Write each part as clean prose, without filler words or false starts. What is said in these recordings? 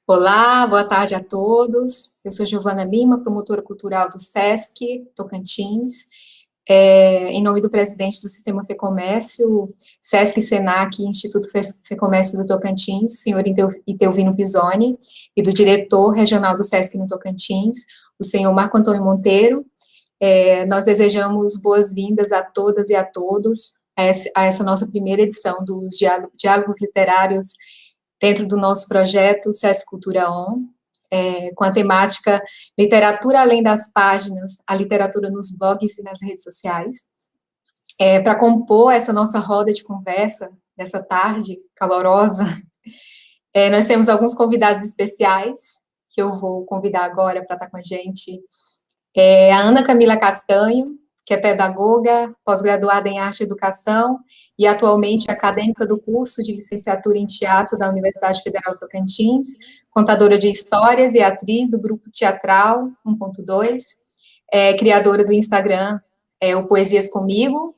Olá, boa tarde a todos. Eu sou Giovana Lima, promotora cultural do SESC Tocantins. Em nome do presidente do Sistema FEComércio, SESC, SENAC e Instituto FEComércio do Tocantins, senhor Itelvino Pisoni, e do diretor regional do SESC no Tocantins, o senhor Marco Antônio Monteiro, nós desejamos boas-vindas a todas e a todos a essa nossa primeira edição dos Diálogos Literários dentro do nosso projeto SESC Cultura On, com a temática Literatura Além das Páginas, a literatura nos blogs e nas redes sociais. Para compor essa nossa roda de conversa dessa tarde calorosa, nós temos alguns convidados especiais, que eu vou convidar agora para estar com a gente. A Ana Camila Castanho, que é pedagoga, pós-graduada em Arte e Educação e atualmente acadêmica do curso de licenciatura em Teatro da Universidade Federal Tocantins, contadora de histórias e atriz do grupo teatral 1.2, criadora do Instagram, o Poesias Comigo,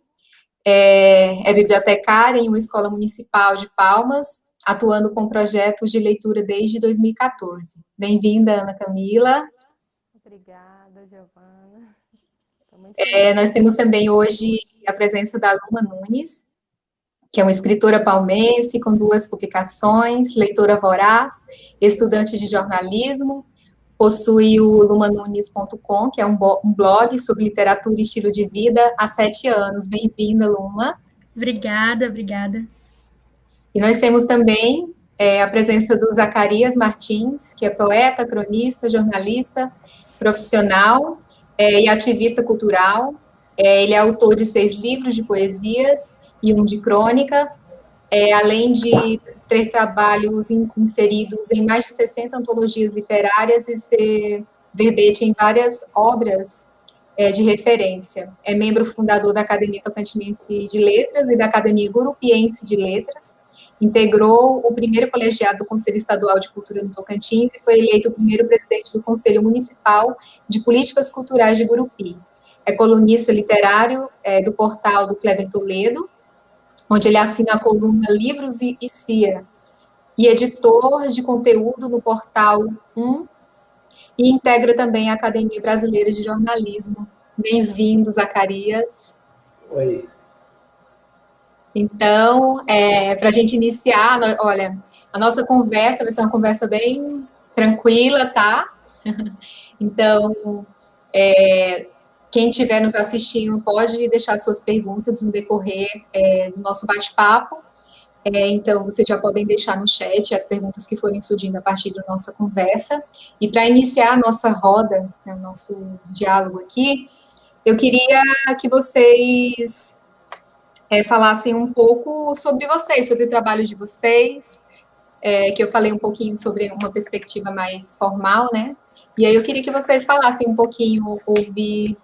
é bibliotecária em uma escola municipal de Palmas, atuando com projetos de leitura desde 2014. Bem-vinda, Ana Camila. Obrigada, Giovana. Nós temos também hoje a presença da Luma Nunes, que é uma escritora palmense com 2 publicações, leitora voraz, estudante de jornalismo, possui o lumanunes.com, que é um blog sobre literatura e estilo de vida há 7 anos. Bem-vinda, Luma. Obrigada, obrigada. E nós temos também a presença do Zacarias Martins, que é poeta, cronista, jornalista, profissional e ativista cultural. Ele é autor de 6 livros de poesias e 1 de crônica, além de ter trabalhos inseridos em mais de 60 antologias literárias e ser verbete em várias obras de referência. É membro fundador da Academia Tocantinense de Letras e da Academia Gurupiense de Letras. Integrou o primeiro colegiado do Conselho Estadual de Cultura no Tocantins e foi eleito o primeiro presidente do Conselho Municipal de Políticas Culturais de Gurupi. É colunista literário do portal do Cleber Toledo, onde ele assina a coluna Livros e CIA, e editor de conteúdo no portal e integra também a Academia Brasileira de Jornalismo. Bem-vindo, Zacarias. Oi. Então, para a gente iniciar, olha, a nossa conversa vai ser uma conversa bem tranquila, tá? Então, quem estiver nos assistindo pode deixar suas perguntas no decorrer do nosso bate-papo. Então, vocês já podem deixar no chat as perguntas que forem surgindo a partir da nossa conversa. E para iniciar a nossa roda, o nosso diálogo aqui, eu queria que vocês falassem um pouco sobre vocês, sobre o trabalho de vocês, que eu falei um pouquinho sobre uma perspectiva mais formal, né? E aí eu queria que vocês falassem um pouquinho, ouvir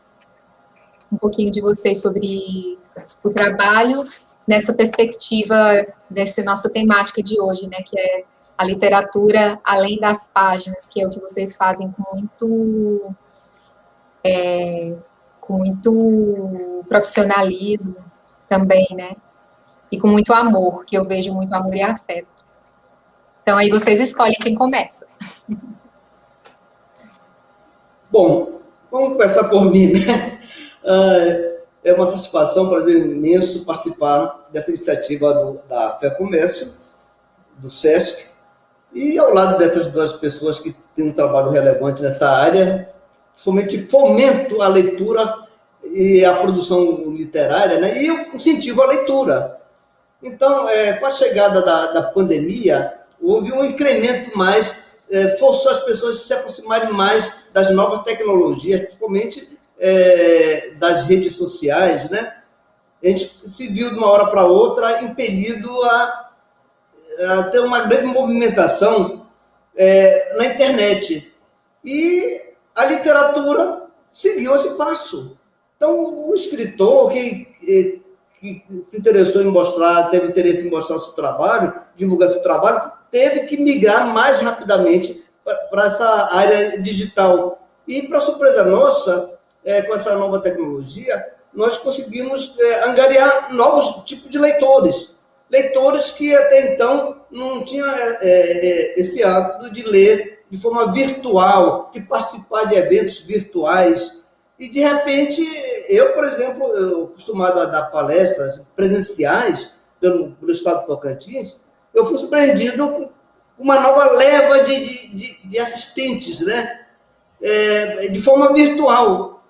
um pouquinho de vocês sobre o trabalho nessa perspectiva dessa nossa temática de hoje, né, que é a literatura além das páginas, que é o que vocês fazem com muito profissionalismo também, né, e com muito amor, que eu vejo muito amor e afeto. Então, aí vocês escolhem quem começa. Bom, vamos começar por mim, né? É uma satisfação, um prazer imenso participar dessa iniciativa da FEComércio, do SESC, e ao lado dessas 2 pessoas que têm um trabalho relevante nessa área, somente fomento a leitura e a produção literária, né? E eu incentivo a leitura. Então, com a chegada da pandemia, houve um incremento mais, forçou as pessoas a se aproximarem mais das novas tecnologias, principalmente das redes sociais, né? A gente se viu de uma hora para outra impelido a ter uma grande movimentação na internet. E a literatura seguiu esse passo. Então, o escritor que se interessou em mostrar, teve interesse em mostrar o seu trabalho, divulgar seu trabalho, teve que migrar mais rapidamente para essa área digital. E, para surpresa nossa, com essa nova tecnologia, nós conseguimos angariar novos tipos de leitores. leitores que até então não tinham esse hábito de ler de forma virtual, de participar de eventos virtuais. E, de repente, eu, por exemplo, acostumado a dar palestras presenciais pelo estado de Tocantins, eu fui surpreendido com uma nova leva de assistentes, né? De forma virtual.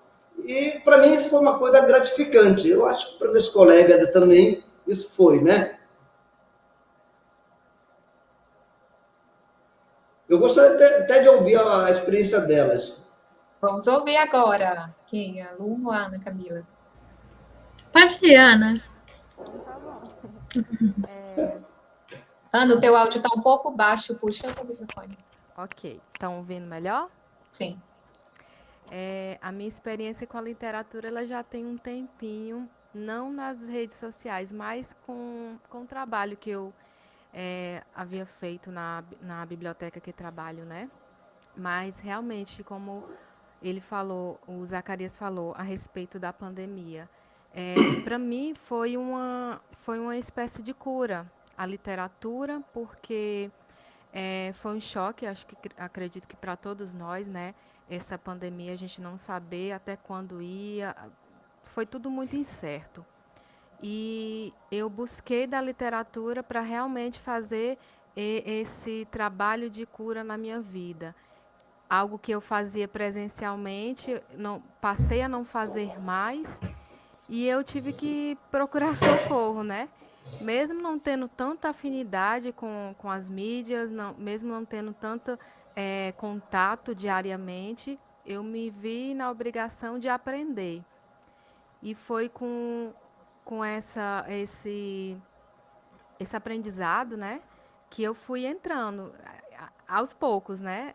E, para mim, isso foi uma coisa gratificante. Eu acho que para meus colegas também isso foi, né? Eu gostaria até de ouvir a experiência delas. Vamos ouvir agora. Quem? A Lu ou a Ana Camila? Pode ir, Ana. Tá bom. Ana, o teu áudio está um pouco baixo. Puxa o microfone. Ok, estão ouvindo melhor? Sim. A minha experiência com a literatura ela já tem um tempinho, não nas redes sociais, mas com o trabalho que eu havia feito na biblioteca que trabalho, né? Mas realmente, como ele falou, o Zacarias falou a respeito da pandemia, para mim foi uma espécie de cura a literatura, porque foi um choque, acredito que para todos nós, né? Essa pandemia, a gente não saber até quando ia, foi tudo muito incerto. E eu busquei da literatura para realmente fazer esse trabalho de cura na minha vida. Algo que eu fazia presencialmente, passei a não fazer mais, e eu tive que procurar socorro, né? Mesmo não tendo tanta afinidade com as mídias, mesmo não tendo tanto contato diariamente, eu me vi na obrigação de aprender. E foi com esse aprendizado, né, que eu fui entrando aos poucos, né,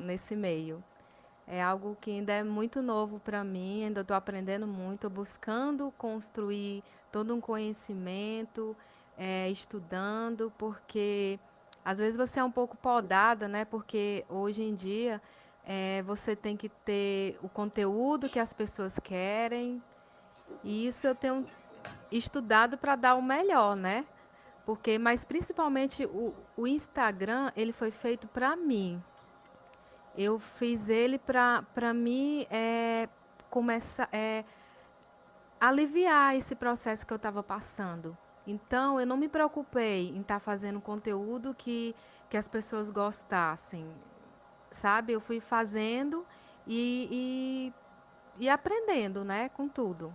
nesse meio. É algo que ainda é muito novo para mim, ainda estou aprendendo muito, buscando construir todo um conhecimento, estudando, porque às vezes você é um pouco podada, né? Porque hoje em dia você tem que ter o conteúdo que as pessoas querem, e isso eu tenho estudado para dar o melhor, né? Mas principalmente o Instagram, ele foi feito para mim. Eu fiz ele para mim começar aliviar esse processo que eu estava passando. Então, eu não me preocupei em estar fazendo conteúdo que as pessoas gostassem, sabe? Eu fui fazendo e aprendendo, né, com tudo.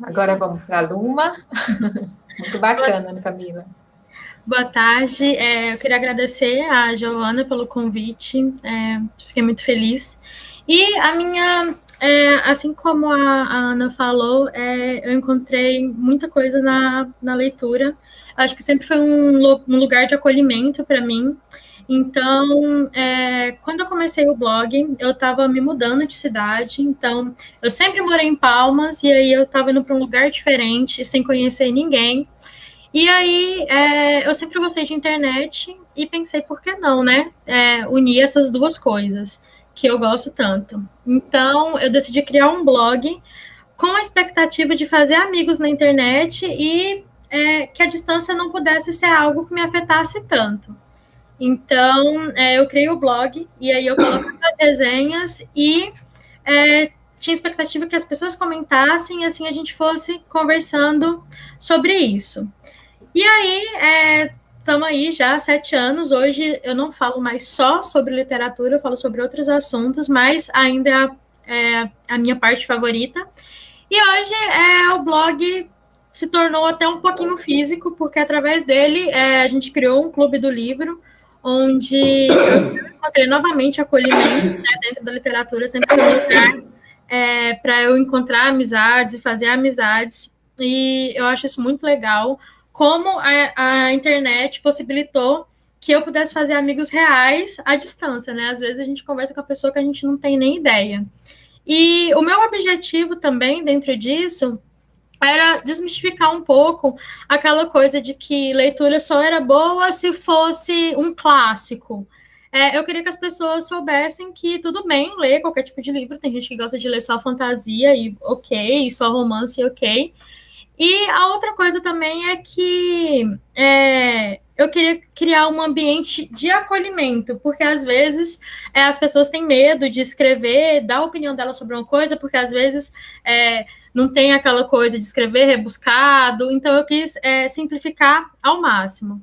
Agora vamos para a Luma. Muito bacana, Ana Camila. Boa tarde. Eu queria agradecer a Giovana pelo convite. Fiquei muito feliz. E a minha, assim como a Ana falou, eu encontrei muita coisa na leitura. Acho que sempre foi um lugar de acolhimento para mim. Então, quando eu comecei o blog, eu estava me mudando de cidade. Então, eu sempre morei em Palmas e aí eu estava indo para um lugar diferente, sem conhecer ninguém. E aí, eu sempre gostei de internet e pensei, por que não, né? Unir essas duas coisas que eu gosto tanto. Então, eu decidi criar um blog com a expectativa de fazer amigos na internet e que a distância não pudesse ser algo que me afetasse tanto. Então, eu criei o blog e aí eu colocava as resenhas e tinha expectativa que as pessoas comentassem e assim a gente fosse conversando sobre isso. E aí, estamos aí já há 7 anos. Hoje eu não falo mais só sobre literatura, eu falo sobre outros assuntos, mas ainda é a minha parte favorita. E hoje o blog se tornou até um pouquinho físico, porque através dele a gente criou um clube do livro, onde eu encontrei novamente acolhimento, né, dentro da literatura, sempre foi um lugar para eu encontrar amizades e fazer amizades. E eu acho isso muito legal, como a internet possibilitou que eu pudesse fazer amigos reais à distância, né? Às vezes a gente conversa com a pessoa que a gente não tem nem ideia. E o meu objetivo também, dentro disso, era desmistificar um pouco aquela coisa de que leitura só era boa se fosse um clássico. eu queria que as pessoas soubessem que tudo bem ler qualquer tipo de livro. Tem gente que gosta de ler só fantasia e ok, só romance e ok. E a outra coisa também é que eu queria criar um ambiente de acolhimento, porque às vezes as pessoas têm medo de escrever, dar a opinião delas sobre uma coisa, porque às vezes não tem aquela coisa de escrever rebuscado, então eu quis simplificar ao máximo.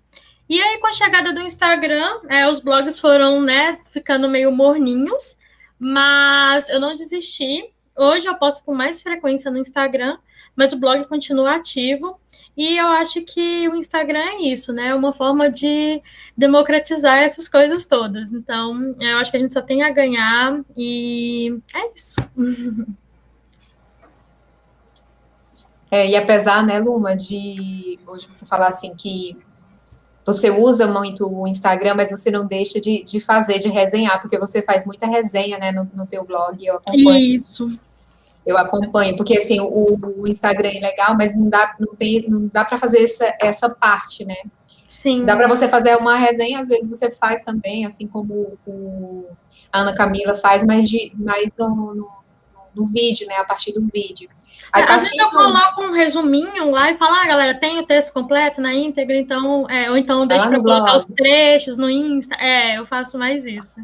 E aí, com a chegada do Instagram, os blogs foram, né, ficando meio morninhos, mas eu não desisti. Hoje eu posto com mais frequência no Instagram, mas o blog continua ativo, e eu acho que o Instagram é isso, né? Uma forma de democratizar essas coisas todas. Então, eu acho que a gente só tem a ganhar, e é isso. E apesar, né, Luma, de hoje você falar assim que você usa muito o Instagram, mas você não deixa de fazer, de resenhar, porque você faz muita resenha, né, no teu blog, eu acompanho. Isso. Eu acompanho, porque assim, o Instagram é legal, mas não dá para fazer essa parte, né? Sim. Dá para você fazer uma resenha, às vezes você faz também, assim como a Ana Camila faz, mas no vídeo, né? A partir do vídeo. Aí, às vezes eu coloco um resuminho lá e falo, galera, tem o texto completo na íntegra, então, ou então deixa para colocar os trechos no Insta. Eu faço mais isso.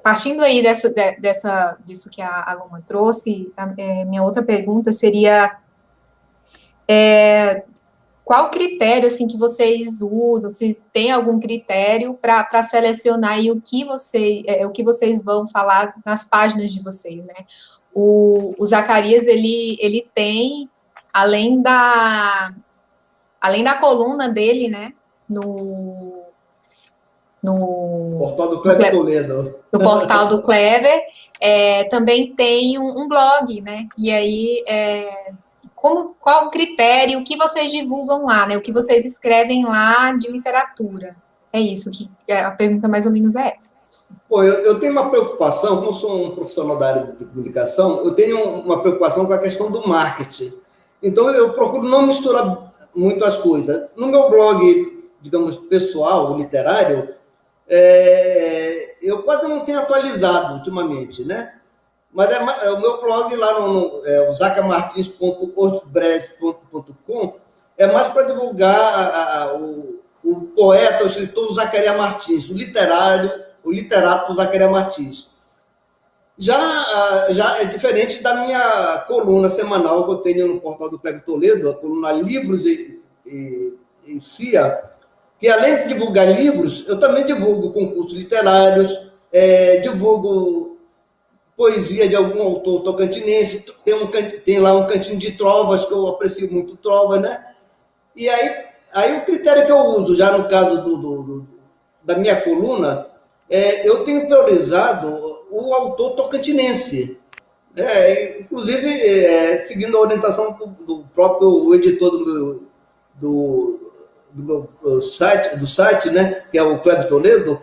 Partindo aí disso que a Luma trouxe, minha outra pergunta seria qual o critério assim, que vocês usam, se tem algum critério para selecionar aí o que vocês vão falar nas páginas de vocês, né? O Zacarias, ele tem, além da coluna dele, né, no portal do Kleber Toledo. No portal do Kleber, também tem um blog, né? E aí, qual o critério, o que vocês divulgam lá, né? O que vocês escrevem lá de literatura? É isso, a pergunta mais ou menos é essa. Pô, eu tenho uma preocupação, como sou um profissional da área de comunicação, eu tenho uma preocupação com a questão do marketing. Então, eu procuro não misturar muito as coisas. No meu blog, digamos, pessoal, literário, eu quase não tenho atualizado ultimamente, né? Mas o meu blog lá no zacamartins.wordpress.com é mais para divulgar o poeta, o escritor Zacarias Martins, o literato Zacarias Martins. Já é diferente da minha coluna semanal que eu tenho no portal do Kleber Toledo, a coluna Livros e CIA, que além de divulgar livros, eu também divulgo concursos literários, divulgo poesia de algum autor tocantinense, tem lá um cantinho de trovas, que eu aprecio muito trovas, né? E aí o critério que eu uso, já no caso da minha coluna, eu tenho priorizado o autor tocantinense. Inclusive, seguindo a orientação do próprio editor do meu site, né, que é o Kleber Toledo,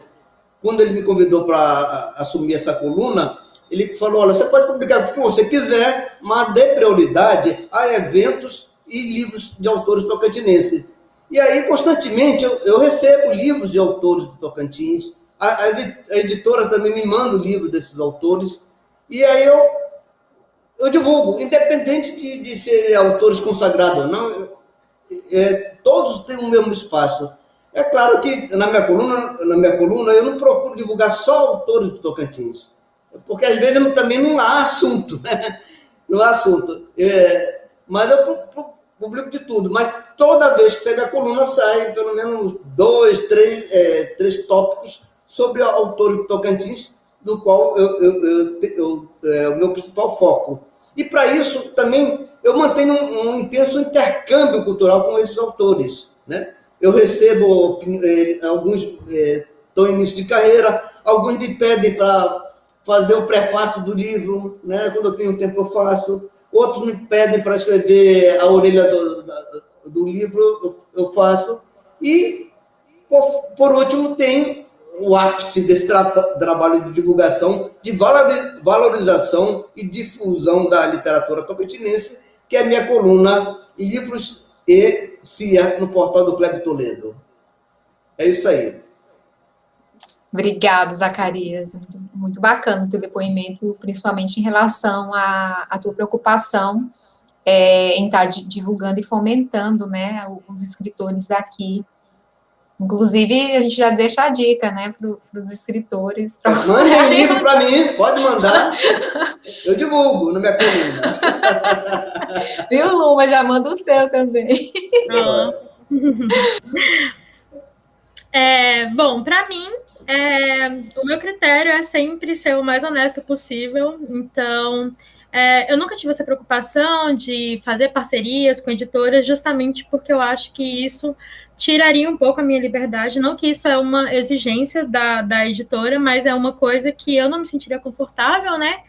quando ele me convidou para assumir essa coluna, ele falou, olha, você pode publicar o que você quiser, mas dê prioridade a eventos e livros de autores tocantinenses. E aí, constantemente, eu recebo livros de autores do Tocantins, as editoras também me mandam livros desses autores, e aí eu divulgo, independente de serem autores consagrados ou não, todos têm o mesmo espaço. É claro que na minha coluna eu não procuro divulgar só autores do Tocantins, porque às vezes também não há assunto, né? Não há assunto. Mas eu publico de tudo, mas toda vez que sai minha coluna sai pelo menos 2, 3 tópicos sobre autores do Tocantins, do qual é o meu principal foco. E para isso também eu mantenho um intenso intercâmbio cultural com esses autores, né? Eu recebo, alguns estão em início de carreira, alguns me pedem para fazer o prefácio do livro, né? Quando eu tenho tempo eu faço, outros me pedem para escrever a orelha do livro, eu faço, e, por último, tem o ápice desse trabalho de divulgação, de valorização e difusão da literatura tocantinense, que é a minha coluna Livros e CIA no portal do Kleber Toledo. É isso aí. Obrigada, Zacarias. Muito, muito bacana o teu depoimento, principalmente em relação à tua preocupação em estar divulgando e fomentando, né, os escritores daqui. Inclusive, a gente já deixa a dica, né, para os escritores. Mandem livro para mim, pode mandar. Eu divulgo na minha coluna. Viu, Luma? Já manda o seu também. Bom, para mim, o meu critério é sempre ser o mais honesto possível. Então, eu nunca tive essa preocupação de fazer parcerias com editoras, justamente porque eu acho que isso tiraria um pouco a minha liberdade. Não que isso é uma exigência da editora, mas é uma coisa que eu não me sentiria confortável, né?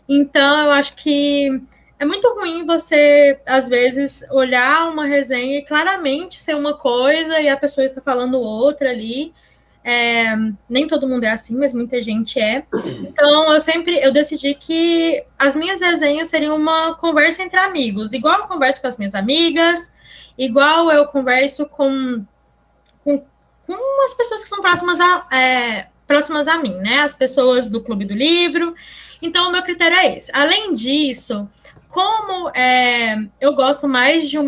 Então, eu acho que é muito ruim você, às vezes, olhar uma resenha e claramente ser uma coisa e a pessoa está falando outra ali. Nem todo mundo é assim, mas muita gente é. Então, eu decidi que as minhas resenhas seriam uma conversa entre amigos, igual eu converso com as minhas amigas, igual eu converso com as pessoas que são próximas a mim, né? As pessoas do Clube do Livro. Então, o meu critério é esse. Além disso, como eu gosto mais de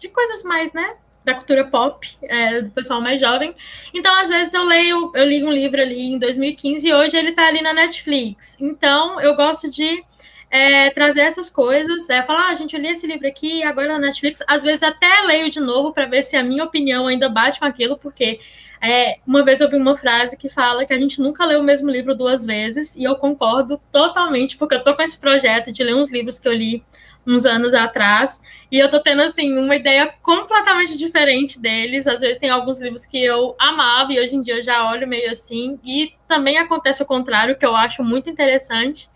coisas mais, né, da cultura pop, do pessoal mais jovem, então, às vezes, eu li um livro ali em 2015 e hoje ele está ali na Netflix. Então, eu gosto de trazer essas coisas, falar, gente, eu li esse livro aqui, agora na Netflix, às vezes até leio de novo para ver se a minha opinião ainda bate com aquilo, porque uma vez eu vi uma frase que fala que a gente nunca lê o mesmo livro 2 vezes, e eu concordo totalmente, porque eu tô com esse projeto de ler uns livros que eu li uns anos atrás, e eu tô tendo, assim, uma ideia completamente diferente deles. Às vezes tem alguns livros que eu amava, e hoje em dia eu já olho meio assim, e também acontece o contrário, que eu acho muito interessante.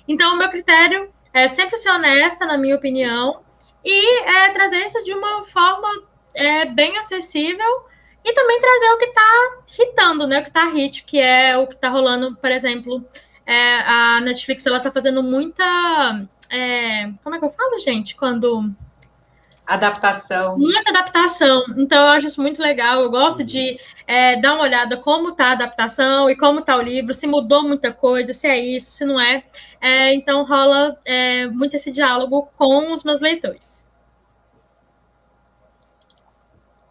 Então, o meu critério é sempre ser honesta, na minha opinião, e trazer isso de uma forma bem acessível, e também trazer o que está hitando, né? O que está hit, que é o que está rolando, por exemplo, a Netflix, ela está fazendo muita... como é que eu falo, gente? Quando... Adaptação. Muita adaptação. Então, eu acho isso muito legal. Eu gosto de dar uma olhada como está a adaptação e como está o livro, se mudou muita coisa, se é isso, se não é. Então, rola muito esse diálogo com os meus leitores.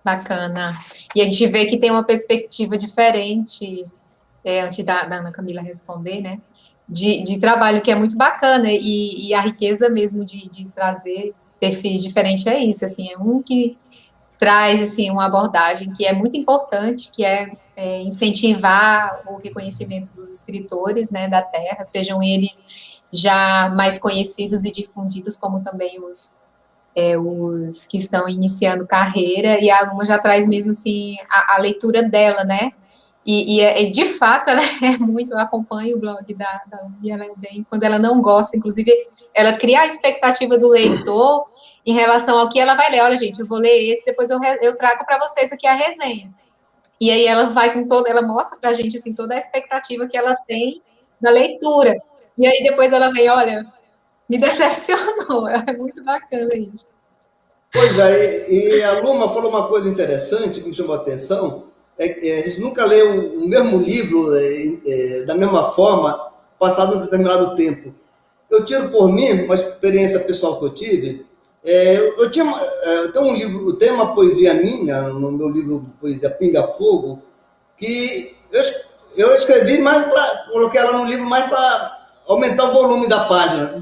Bacana. E a gente vê que tem uma perspectiva diferente, antes da Ana Camila responder, né? De trabalho, que é muito bacana, e a riqueza mesmo de trazer perfis diferentes é isso, assim, é um que traz, assim, uma abordagem que é muito importante, que é incentivar o reconhecimento dos escritores, né, da terra, sejam eles já mais conhecidos e difundidos, como também os que estão iniciando carreira, e a Luma já traz mesmo, assim, a leitura dela, né, e de fato, ela é muito, eu acompanho o blog da Luma, e ela é bem, quando ela não gosta, inclusive, ela cria a expectativa do leitor em relação ao que ela vai ler. Olha, gente, eu vou ler esse, depois eu trago para vocês aqui a resenha. E aí ela vai com ela mostra pra gente, assim, toda a expectativa que ela tem da leitura. E aí depois ela vem, olha, me decepcionou. É muito bacana isso. Pois é, e a Luma falou uma coisa interessante que me chamou a atenção, a gente nunca lê o mesmo livro da mesma forma, passado um determinado tempo. Eu tiro por mim, uma experiência pessoal que eu tive, eu tenho um livro, tem uma poesia minha, no meu livro de poesia Pinga Fogo, que eu escrevi mais coloquei ela no livro mais para aumentar o volume da página,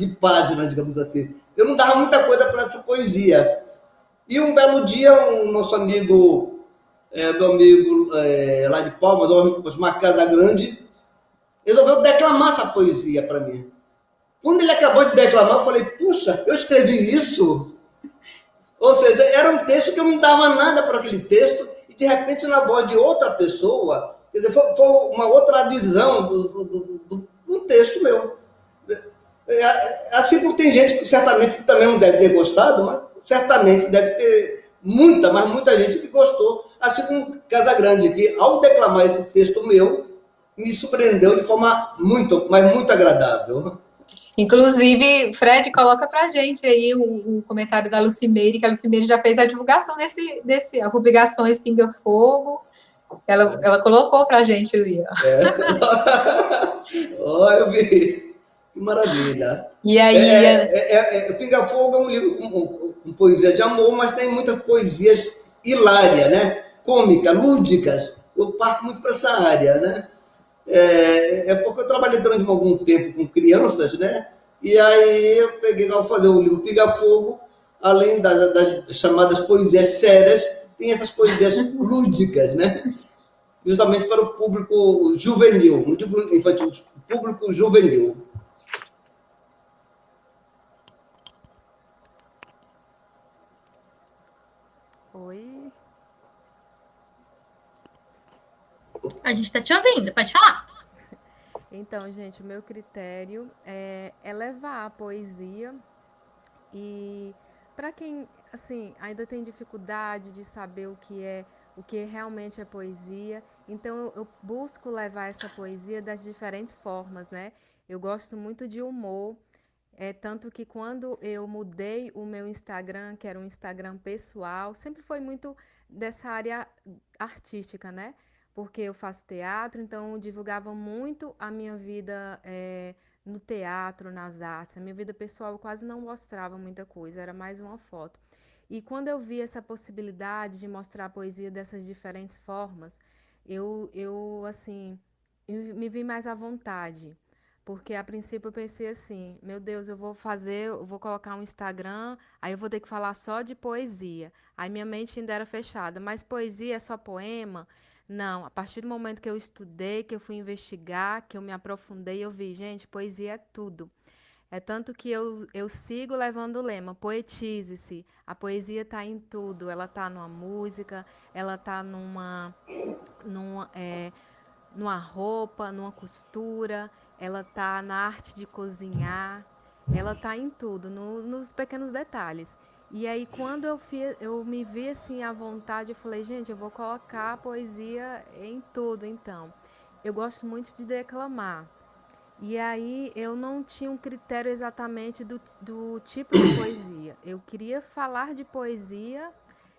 digamos assim. Eu não dava muita coisa para essa poesia. E um belo dia, o nosso amigo, meu amigo lá de Palmas, o Osmar Casagrande, resolveu declamar essa poesia para mim. Quando ele acabou de declamar, eu falei, puxa, eu escrevi isso? Ou seja, era um texto que eu não dava nada para aquele texto, e de repente, na voz de outra pessoa, quer dizer, foi uma outra visão do texto meu. Assim como tem gente que certamente também não deve ter gostado, mas certamente deve ter muita gente que gostou, assim como Casagrande, que ao declamar esse texto meu, me surpreendeu de forma muito agradável. Inclusive, Fred, coloca pra gente aí o comentário da Lucimeire, que a Lucimeire já fez a divulgação desse a publicações Pinga Fogo, Ela colocou para a gente ali. Olha, eu vi. Que maravilha. E aí... Pinga Fogo é um livro com poesia de amor, mas tem muitas poesias hilárias, né? Cômicas, lúdicas. Eu parto muito para essa área, né? Porque eu trabalhei durante algum tempo com crianças, né? E aí eu peguei, ao fazer o livro Pinga Fogo, além das chamadas poesias sérias, tem essas poesias lúdicas, né? Justamente para o público juvenil, não digo infantil, o público juvenil. Oi. A gente está te ouvindo, pode falar. Então, gente, o meu critério é levar a poesia e para quem, assim, ainda tem dificuldade de saber o que realmente é poesia, então eu busco levar essa poesia das diferentes formas, né? Eu gosto muito de humor, tanto que quando eu mudei o meu Instagram, que era um Instagram pessoal, sempre foi muito dessa área artística, né? Porque eu faço teatro, então eu divulgava muito a minha vida no teatro, nas artes. A minha vida pessoal eu quase não mostrava muita coisa, era mais uma foto. E quando eu vi essa possibilidade de mostrar a poesia dessas diferentes formas, eu assim, me vi mais à vontade. Porque a princípio eu pensei assim, meu Deus, eu vou colocar um Instagram, aí eu vou ter que falar só de poesia. Aí minha mente ainda era fechada, mas poesia é só poema? Não, a partir do momento que eu estudei, que eu fui investigar, que eu me aprofundei, eu vi, gente, poesia é tudo. É tanto que eu sigo levando o lema, poetize-se. A poesia está em tudo, ela está numa música, ela está numa roupa, numa costura, ela tá na arte de cozinhar, ela tá em tudo, nos pequenos detalhes. E aí, quando eu me vi assim à vontade, eu falei, gente, eu vou colocar a poesia em tudo, então. Eu gosto muito de declamar. E aí, eu não tinha um critério exatamente do tipo de poesia. Eu queria falar de poesia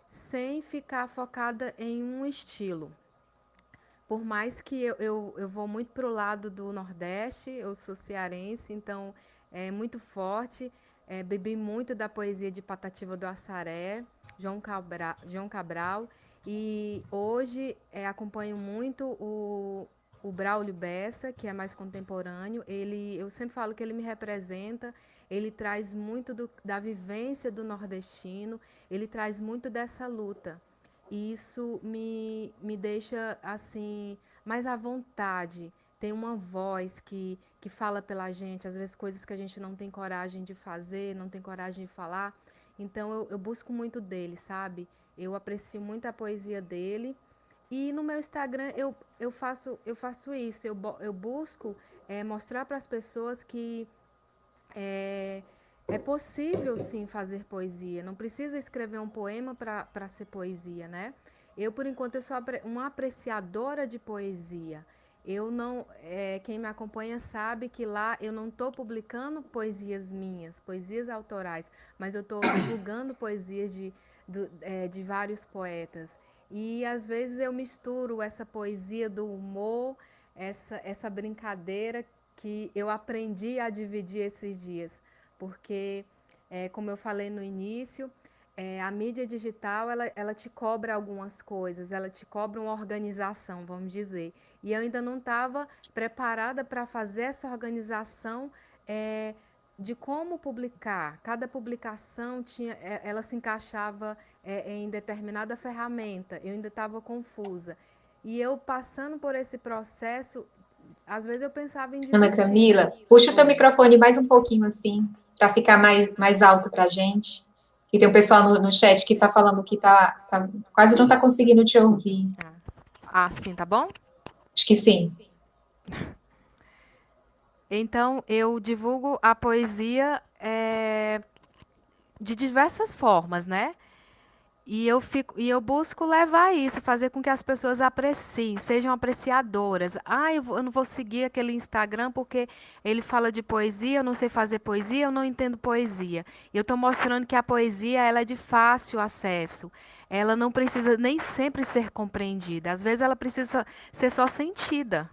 sem ficar focada em um estilo. Por mais que eu vou muito para o lado do Nordeste, eu sou cearense, então é muito forte. Bebi muito da poesia de Patativa do Assaré, João Cabral, e hoje acompanho muito o Braulio Bessa, que é mais contemporâneo. Eu sempre falo que ele me representa, ele traz muito da vivência do nordestino, ele traz muito dessa luta. E isso me deixa assim mais à vontade. Tem uma voz que fala pela gente, às vezes coisas que a gente não tem coragem de fazer, não tem coragem de falar. Então eu busco muito dele, sabe? Eu aprecio muito a poesia dele. E no meu Instagram eu faço isso, eu busco mostrar para as pessoas que é, é possível sim fazer poesia, não precisa escrever um poema para ser poesia, né? Eu, por enquanto, eu sou uma apreciadora de poesia. Eu não, quem me acompanha sabe que lá eu não estou publicando poesias minhas, poesias autorais, mas eu estou divulgando poesias de vários poetas. E às vezes eu misturo essa poesia do humor, essa brincadeira que eu aprendi a dividir esses dias, porque, como eu falei no início, a mídia digital ela te cobra algumas coisas, ela te cobra uma organização, vamos dizer. E eu ainda não estava preparada para fazer essa organização de como publicar. Cada publicação ela se encaixava em determinada ferramenta. Eu ainda estava confusa. E eu passando por esse processo, às vezes eu pensava em Ana desistir. Camila, puxa o teu Oi. microfone mais um pouquinho assim, para ficar mais alto para a gente. E tem um pessoal no chat que está falando que quase não está conseguindo te ouvir. Sim, tá bom? Acho que sim. Então, eu divulgo a poesia de diversas formas, né? E eu busco levar isso, fazer com que as pessoas apreciem, sejam apreciadoras. Ah, eu não vou seguir aquele Instagram porque ele fala de poesia, eu não sei fazer poesia, eu não entendo poesia. E eu estou mostrando que a poesia ela é de fácil acesso. Ela não precisa nem sempre ser compreendida. Às vezes ela precisa ser só sentida.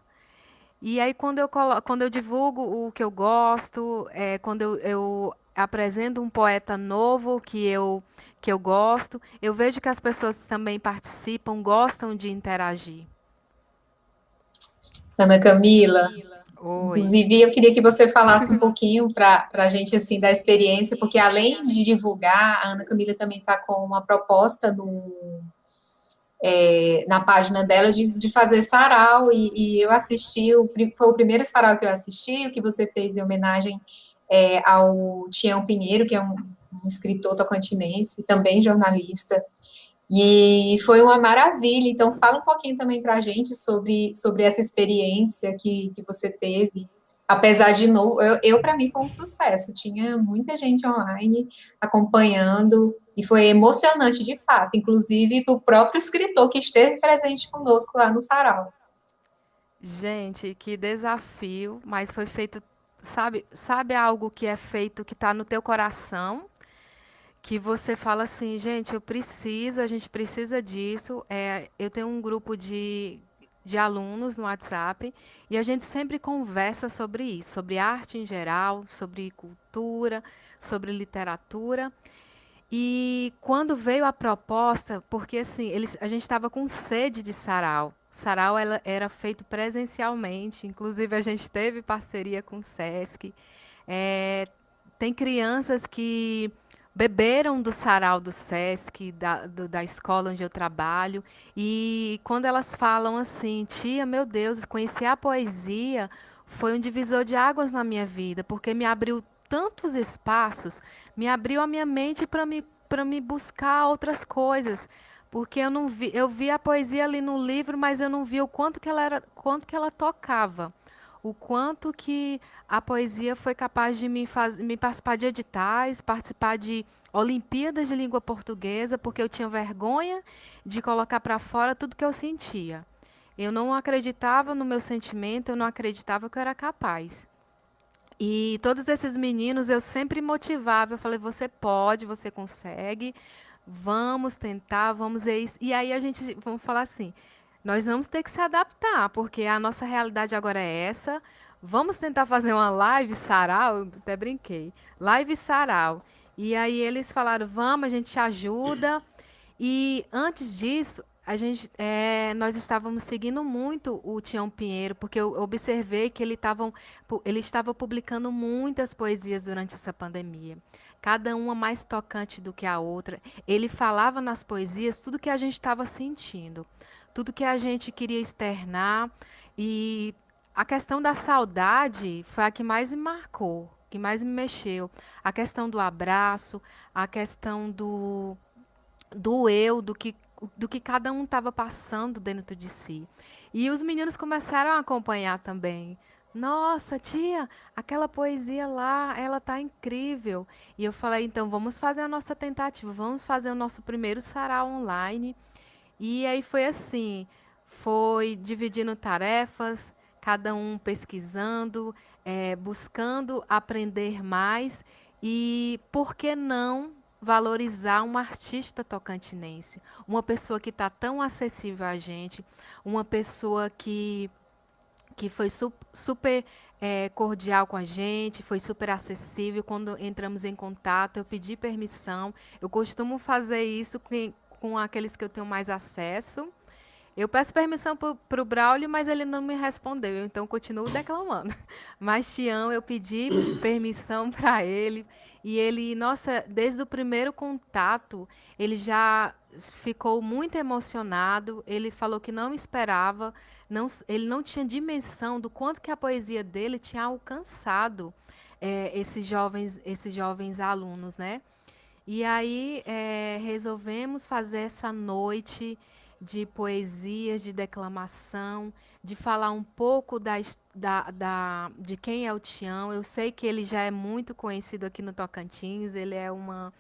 E aí, quando eu divulgo o que eu gosto, quando eu apresento um poeta novo que eu gosto, eu vejo que as pessoas também participam, gostam de interagir. Ana Camila, Oi. inclusive eu queria que você falasse um pouquinho para a gente, assim, da experiência, porque além de divulgar, a Ana Camila também está com uma proposta na página dela de fazer sarau, e eu assisti, foi o primeiro sarau que eu assisti, o que você fez em homenagem ao Tião Pinheiro, que é um escritor tocantinense, também jornalista, e foi uma maravilha. Então, fala um pouquinho também para a gente sobre essa experiência que você teve. Apesar de novo, para mim foi um sucesso. Tinha muita gente online acompanhando e foi emocionante de fato, inclusive para o próprio escritor que esteve presente conosco lá no Sarau. Gente, que desafio, mas foi feito, sabe algo que é feito que está no teu coração, que você fala assim, gente, a gente precisa disso. Eu tenho um grupo de alunos no WhatsApp e a gente sempre conversa sobre isso, sobre arte em geral, sobre cultura, sobre literatura. E quando veio a proposta, porque assim, a gente estava com sede de sarau. Sarau ela era feito presencialmente, inclusive a gente teve parceria com o SESC. É, tem crianças que beberam do sarau do SESC, da escola onde eu trabalho, e quando elas falam assim, tia, meu Deus, conhecer a poesia foi um divisor de águas na minha vida, porque me abriu tantos espaços, me abriu a minha mente para me buscar outras coisas. Porque eu vi a poesia ali no livro, mas eu não vi o quanto que ela tocava, o quanto que a poesia foi capaz de me participar de editais, participar de Olimpíadas de Língua Portuguesa, porque eu tinha vergonha de colocar para fora tudo que eu sentia. Eu não acreditava no meu sentimento, eu não acreditava que eu era capaz. E todos esses meninos eu sempre motivava, eu falei, você pode, você consegue, vamos tentar, vamos ver isso. E aí vamos falar assim, nós vamos ter que se adaptar, porque a nossa realidade agora é essa. Vamos tentar fazer uma live sarau, eu até brinquei, live sarau. E aí eles falaram, vamos, a gente te ajuda. E antes disso, nós estávamos seguindo muito o Tião Pinheiro, porque eu observei que ele estava publicando muitas poesias durante essa pandemia, cada uma mais tocante do que a outra. Ele falava nas poesias tudo que a gente estava sentindo, tudo que a gente queria externar, e a questão da saudade foi a que mais me marcou, que mais me mexeu. A questão do abraço, a questão do eu, do que cada um estava passando dentro de si. E os meninos começaram a acompanhar também. Nossa, tia, aquela poesia lá, ela tá incrível. E eu falei, então vamos fazer a nossa tentativa, vamos fazer o nosso primeiro sarau online. E aí foi assim, foi dividindo tarefas, cada um pesquisando, buscando aprender mais e, por que não, valorizar um artista tocantinense, uma pessoa que está tão acessível a gente, uma pessoa que foi super cordial com a gente, foi super acessível. Quando entramos em contato, eu pedi permissão. Eu costumo fazer isso com aqueles que eu tenho mais acesso. Eu peço permissão para o Braulio, mas ele não me respondeu, então eu continuo declamando. Mas Tião, eu pedi permissão para ele, e ele, nossa, desde o primeiro contato, ele já ficou muito emocionado. Ele falou que não esperava, ele não tinha dimensão do quanto que a poesia dele tinha alcançado esses jovens alunos, né? E aí resolvemos fazer essa noite de poesias, de declamação, de falar um pouco de quem é o Tião. Eu sei que ele já é muito conhecido aqui no Tocantins, ele é uma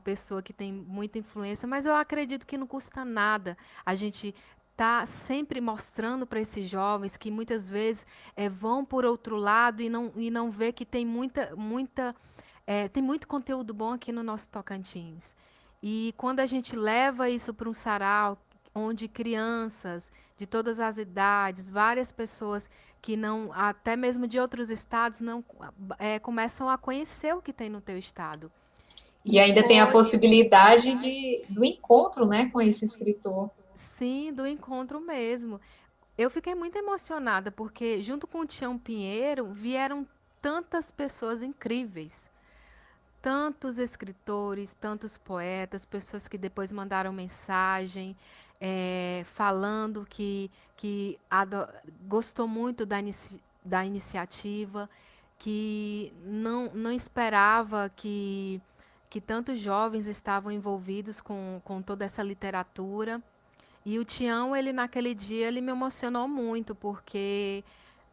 pessoa que tem muita influência, mas eu acredito que não custa nada a gente tá sempre mostrando para esses jovens que muitas vezes vão por outro lado e não vê que tem tem muito conteúdo bom aqui no nosso Tocantins. E quando a gente leva isso para um sarau, onde crianças de todas as idades, várias pessoas que não, até mesmo de outros estados, não começam a conhecer o que tem no teu estado. E ainda tem a foi possibilidade do encontro, né, com esse escritor. Sim, do encontro mesmo. Eu fiquei muito emocionada porque junto com o Tião Pinheiro vieram tantas pessoas incríveis, tantos escritores, tantos poetas, pessoas que depois mandaram mensagem falando que gostou muito da iniciativa, que não esperava que tantos jovens estavam envolvidos com toda essa literatura. E o Tião, ele naquele dia, ele me emocionou muito, porque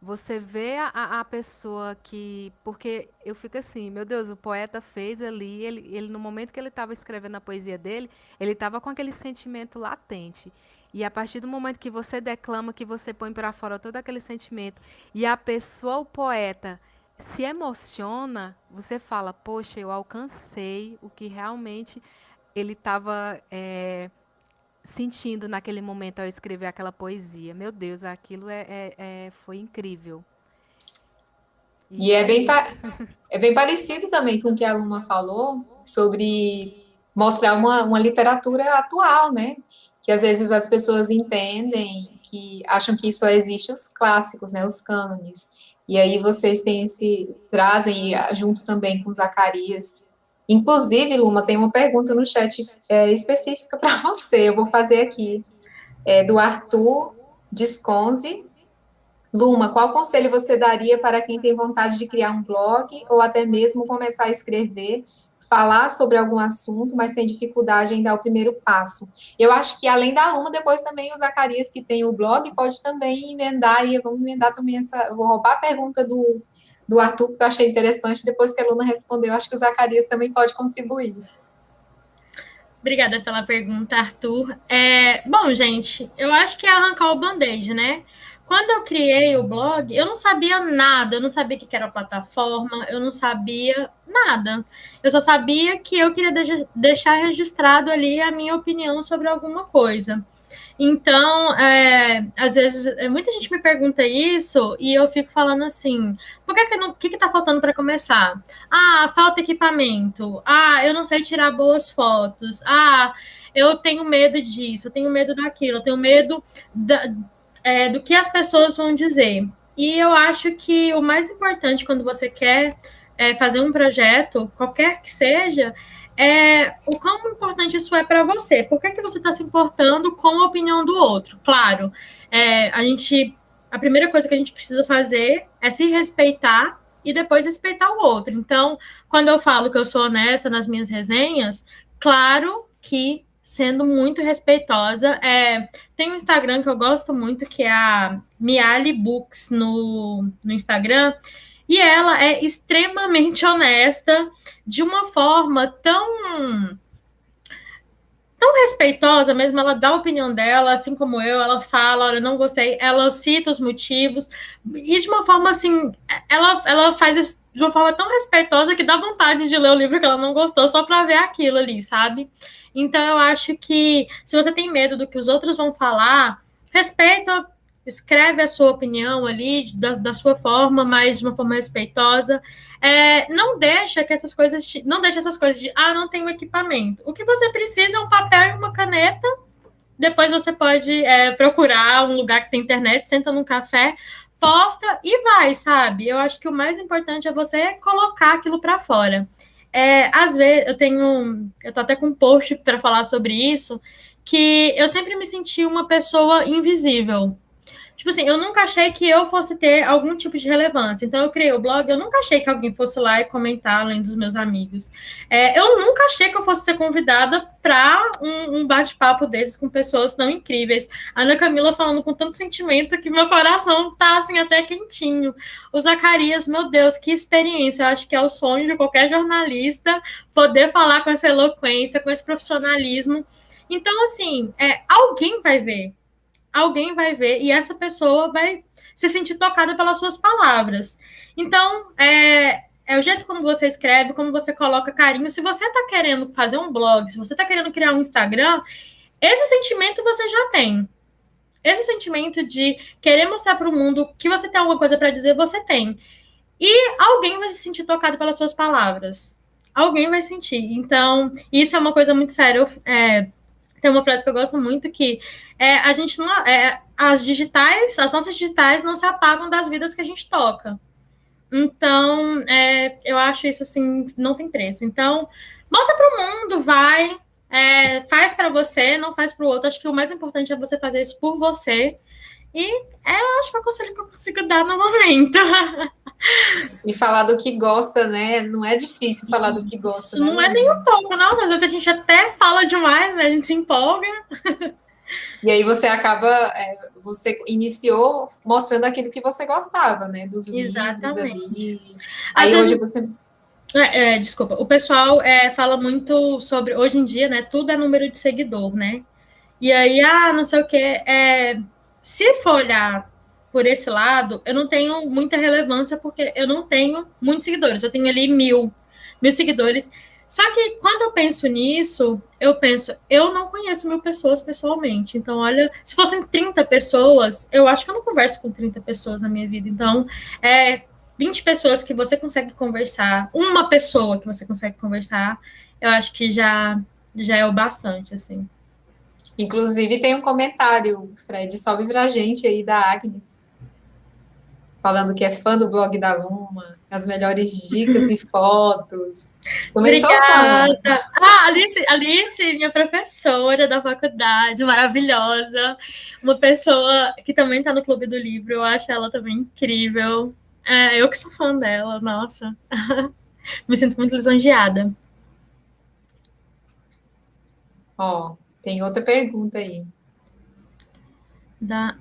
você vê a pessoa que... Porque eu fico assim, meu Deus, o poeta fez ali, ele no momento que ele estava escrevendo a poesia dele, ele estava com aquele sentimento latente. E a partir do momento que você declama, que você põe para fora todo aquele sentimento, e a pessoa, o poeta, se emociona, você fala, poxa, eu alcancei o que realmente ele estava sentindo naquele momento ao escrever aquela poesia. Meu Deus, aquilo foi incrível. E é bem parecido também com o que a Luma falou sobre mostrar uma literatura atual, né? Que às vezes as pessoas entendem, que acham que só existe os clássicos, né? Os cânones. E aí vocês trazem junto também com Zacarias. Inclusive, Luma, tem uma pergunta no chat específica para você. Eu vou fazer aqui. Do Arthur Desconze. Luma, qual conselho você daria para quem tem vontade de criar um blog ou até mesmo começar a escrever, falar sobre algum assunto, mas tem dificuldade em dar o primeiro passo? Eu acho que além da Luma, depois também o Zacarias, que tem o blog, pode também emendar, e vamos emendar também eu vou roubar a pergunta do Arthur, que eu achei interessante, depois que a Luna respondeu, acho que o Zacarias também pode contribuir. Obrigada pela pergunta, Arthur. Bom, gente, eu acho que é arrancar o band-aid, né? Quando eu criei o blog, eu não sabia nada, eu não sabia o que era a plataforma, eu não sabia nada. Eu só sabia que eu queria deixar registrado ali a minha opinião sobre alguma coisa. Então, às vezes, muita gente me pergunta isso e eu fico falando assim, o que está faltando para começar? Ah, falta equipamento. Ah, eu não sei tirar boas fotos. Ah, eu tenho medo disso, eu tenho medo daquilo, eu tenho medo do que as pessoas vão dizer. E eu acho que o mais importante quando você quer fazer um projeto, qualquer que seja, o quão importante isso é para você. Por que você está se importando com a opinião do outro? Claro, a primeira coisa que a gente precisa fazer é se respeitar e depois respeitar o outro. Então, quando eu falo que eu sou honesta nas minhas resenhas, claro que sendo muito respeitosa. Tem um Instagram que eu gosto muito, que é a Miali Books no Instagram, e ela é extremamente honesta, de uma forma tão respeitosa mesmo, ela dá a opinião dela, assim como ela fala, olha, não gostei, ela cita os motivos, e de uma forma assim, ela faz isso de uma forma tão respeitosa que dá vontade de ler o livro que ela não gostou, só para ver aquilo ali, sabe? Então eu acho que se você tem medo do que os outros vão falar, respeita, escreve a sua opinião ali, da sua forma, mas de uma forma respeitosa. Não deixa essas coisas de, não tenho equipamento. O que você precisa é um papel e uma caneta. Depois você pode procurar um lugar que tem internet, senta num café, posta e vai, sabe? Eu acho que o mais importante é você colocar aquilo para fora. Às vezes, eu tô até com um post para falar sobre isso, que eu sempre me senti uma pessoa invisível. Tipo assim, eu nunca achei que eu fosse ter algum tipo de relevância. Então, eu criei o blog, eu nunca achei que alguém fosse lá e comentar além dos meus amigos. Eu nunca achei que eu fosse ser convidada para um bate-papo desses com pessoas tão incríveis. A Ana Camila falando com tanto sentimento que meu coração tá, assim, até quentinho. O Zacarias, meu Deus, que experiência. Eu acho que é o sonho de qualquer jornalista poder falar com essa eloquência, com esse profissionalismo. Então, assim, alguém vai ver e essa pessoa vai se sentir tocada pelas suas palavras. Então, o jeito como você escreve, como você coloca carinho. Se você está querendo fazer um blog, se você está querendo criar um Instagram, esse sentimento você já tem. Esse sentimento de querer mostrar para o mundo que você tem alguma coisa para dizer, você tem. E alguém vai se sentir tocado pelas suas palavras. Alguém vai sentir. Então, isso é uma coisa muito séria. Tem uma frase que eu gosto muito que a gente não. As nossas digitais não se apagam das vidas que a gente toca. Então, eu acho isso assim, não tem preço. Então, mostra para o mundo, vai, faz para você, não faz para o outro. Acho que o mais importante é você fazer isso por você. E acho que é o conselho que eu consigo dar no momento. E falar do que gosta, né? Não é difícil falar do que gosta. Isso não é nem um pouco, não. Às vezes a gente até fala demais, né? A gente se empolga. E aí você acaba, você iniciou mostrando aquilo que você gostava, né? Dos livros ali. Aí hoje você... Desculpa, o pessoal fala muito sobre, hoje em dia, né? Tudo é número de seguidor, né? E aí, não sei o quê. Se for olhar por esse lado, eu não tenho muita relevância, porque eu não tenho muitos seguidores. Eu tenho ali 1.000 seguidores. Só que quando eu penso nisso, eu não conheço 1.000 pessoas pessoalmente. Então, olha, se fossem 30 pessoas, eu acho que eu não converso com 30 pessoas na minha vida. Então, 20 pessoas que você consegue conversar, uma pessoa que você consegue conversar, eu acho que já é o bastante, assim. Inclusive, tem um comentário, Fred, salve pra gente aí, da Agnes, falando que é fã do blog da Luma, as melhores dicas e fotos. Começou Obrigada. Alice, minha professora da faculdade, maravilhosa. Uma pessoa que também está no Clube do Livro, eu acho ela também incrível. Eu que sou fã dela, nossa. Me sinto muito lisonjeada. Tem outra pergunta aí.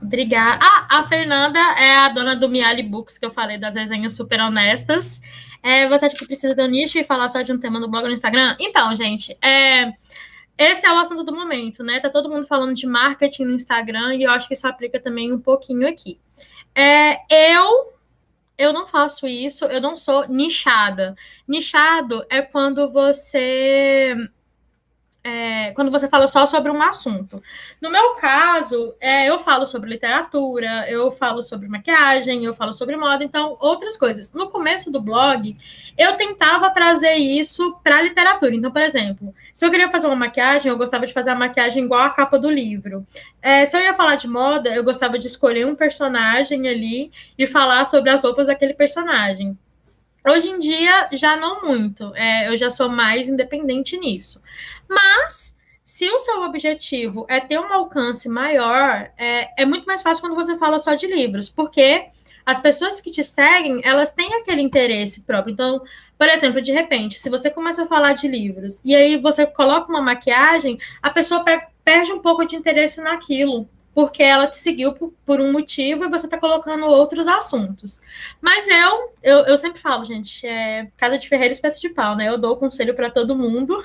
Obrigada. A Fernanda é a dona do Miali Books, que eu falei, das resenhas super honestas. Você acha que precisa de um nicho e falar só de um tema no blog ou no Instagram? Então, gente, esse é o assunto do momento, né? Tá todo mundo falando de marketing no Instagram e eu acho que isso aplica também um pouquinho aqui. Eu não faço isso, eu não sou nichada. Nichado é quando você fala só sobre um assunto. No meu caso, eu falo sobre literatura, eu falo sobre maquiagem, eu falo sobre moda, então, outras coisas. No começo do blog, eu tentava trazer isso para a literatura. Então, por exemplo, se eu queria fazer uma maquiagem, eu gostava de fazer a maquiagem igual a capa do livro. Se eu ia falar de moda, eu gostava de escolher um personagem ali e falar sobre as roupas daquele personagem. Hoje em dia, já não muito. Eu já sou mais independente nisso. Mas, se o seu objetivo é ter um alcance maior, é muito mais fácil quando você fala só de livros, porque as pessoas que te seguem, elas têm aquele interesse próprio. Então, por exemplo, de repente, se você começa a falar de livros e aí você coloca uma maquiagem, a pessoa perde um pouco de interesse naquilo, porque ela te seguiu por um motivo e você está colocando outros assuntos. Mas eu sempre falo, gente, casa de ferreiro, espeto de pau, né? Eu dou conselho para todo mundo,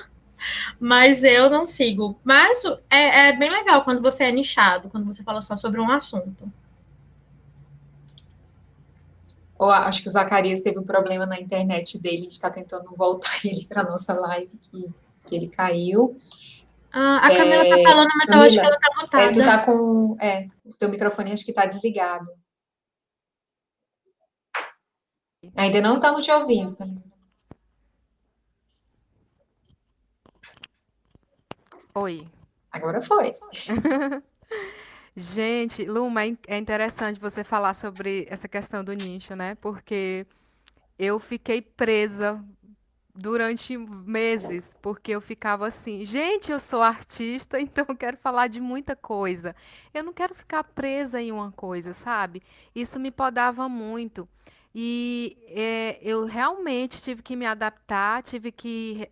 mas eu não sigo. Mas é bem legal quando você é nichado, quando você fala só sobre um assunto. Acho que o Zacarias teve um problema na internet dele, a gente está tentando voltar ele para a nossa live, que ele caiu. A Camila tá falando, mas Camila, eu acho que ela tá mutada. Tu tá com... o teu microfone acho que tá desligado. Ainda não estamos te ouvindo. Oi. Agora foi. Gente, Luma, é interessante você falar sobre essa questão do nicho, né? Porque eu fiquei presa durante meses, porque eu ficava assim, gente, eu sou artista, então eu quero falar de muita coisa. Eu não quero ficar presa em uma coisa, sabe? Isso me podava muito. E eu realmente tive que me adaptar, tive que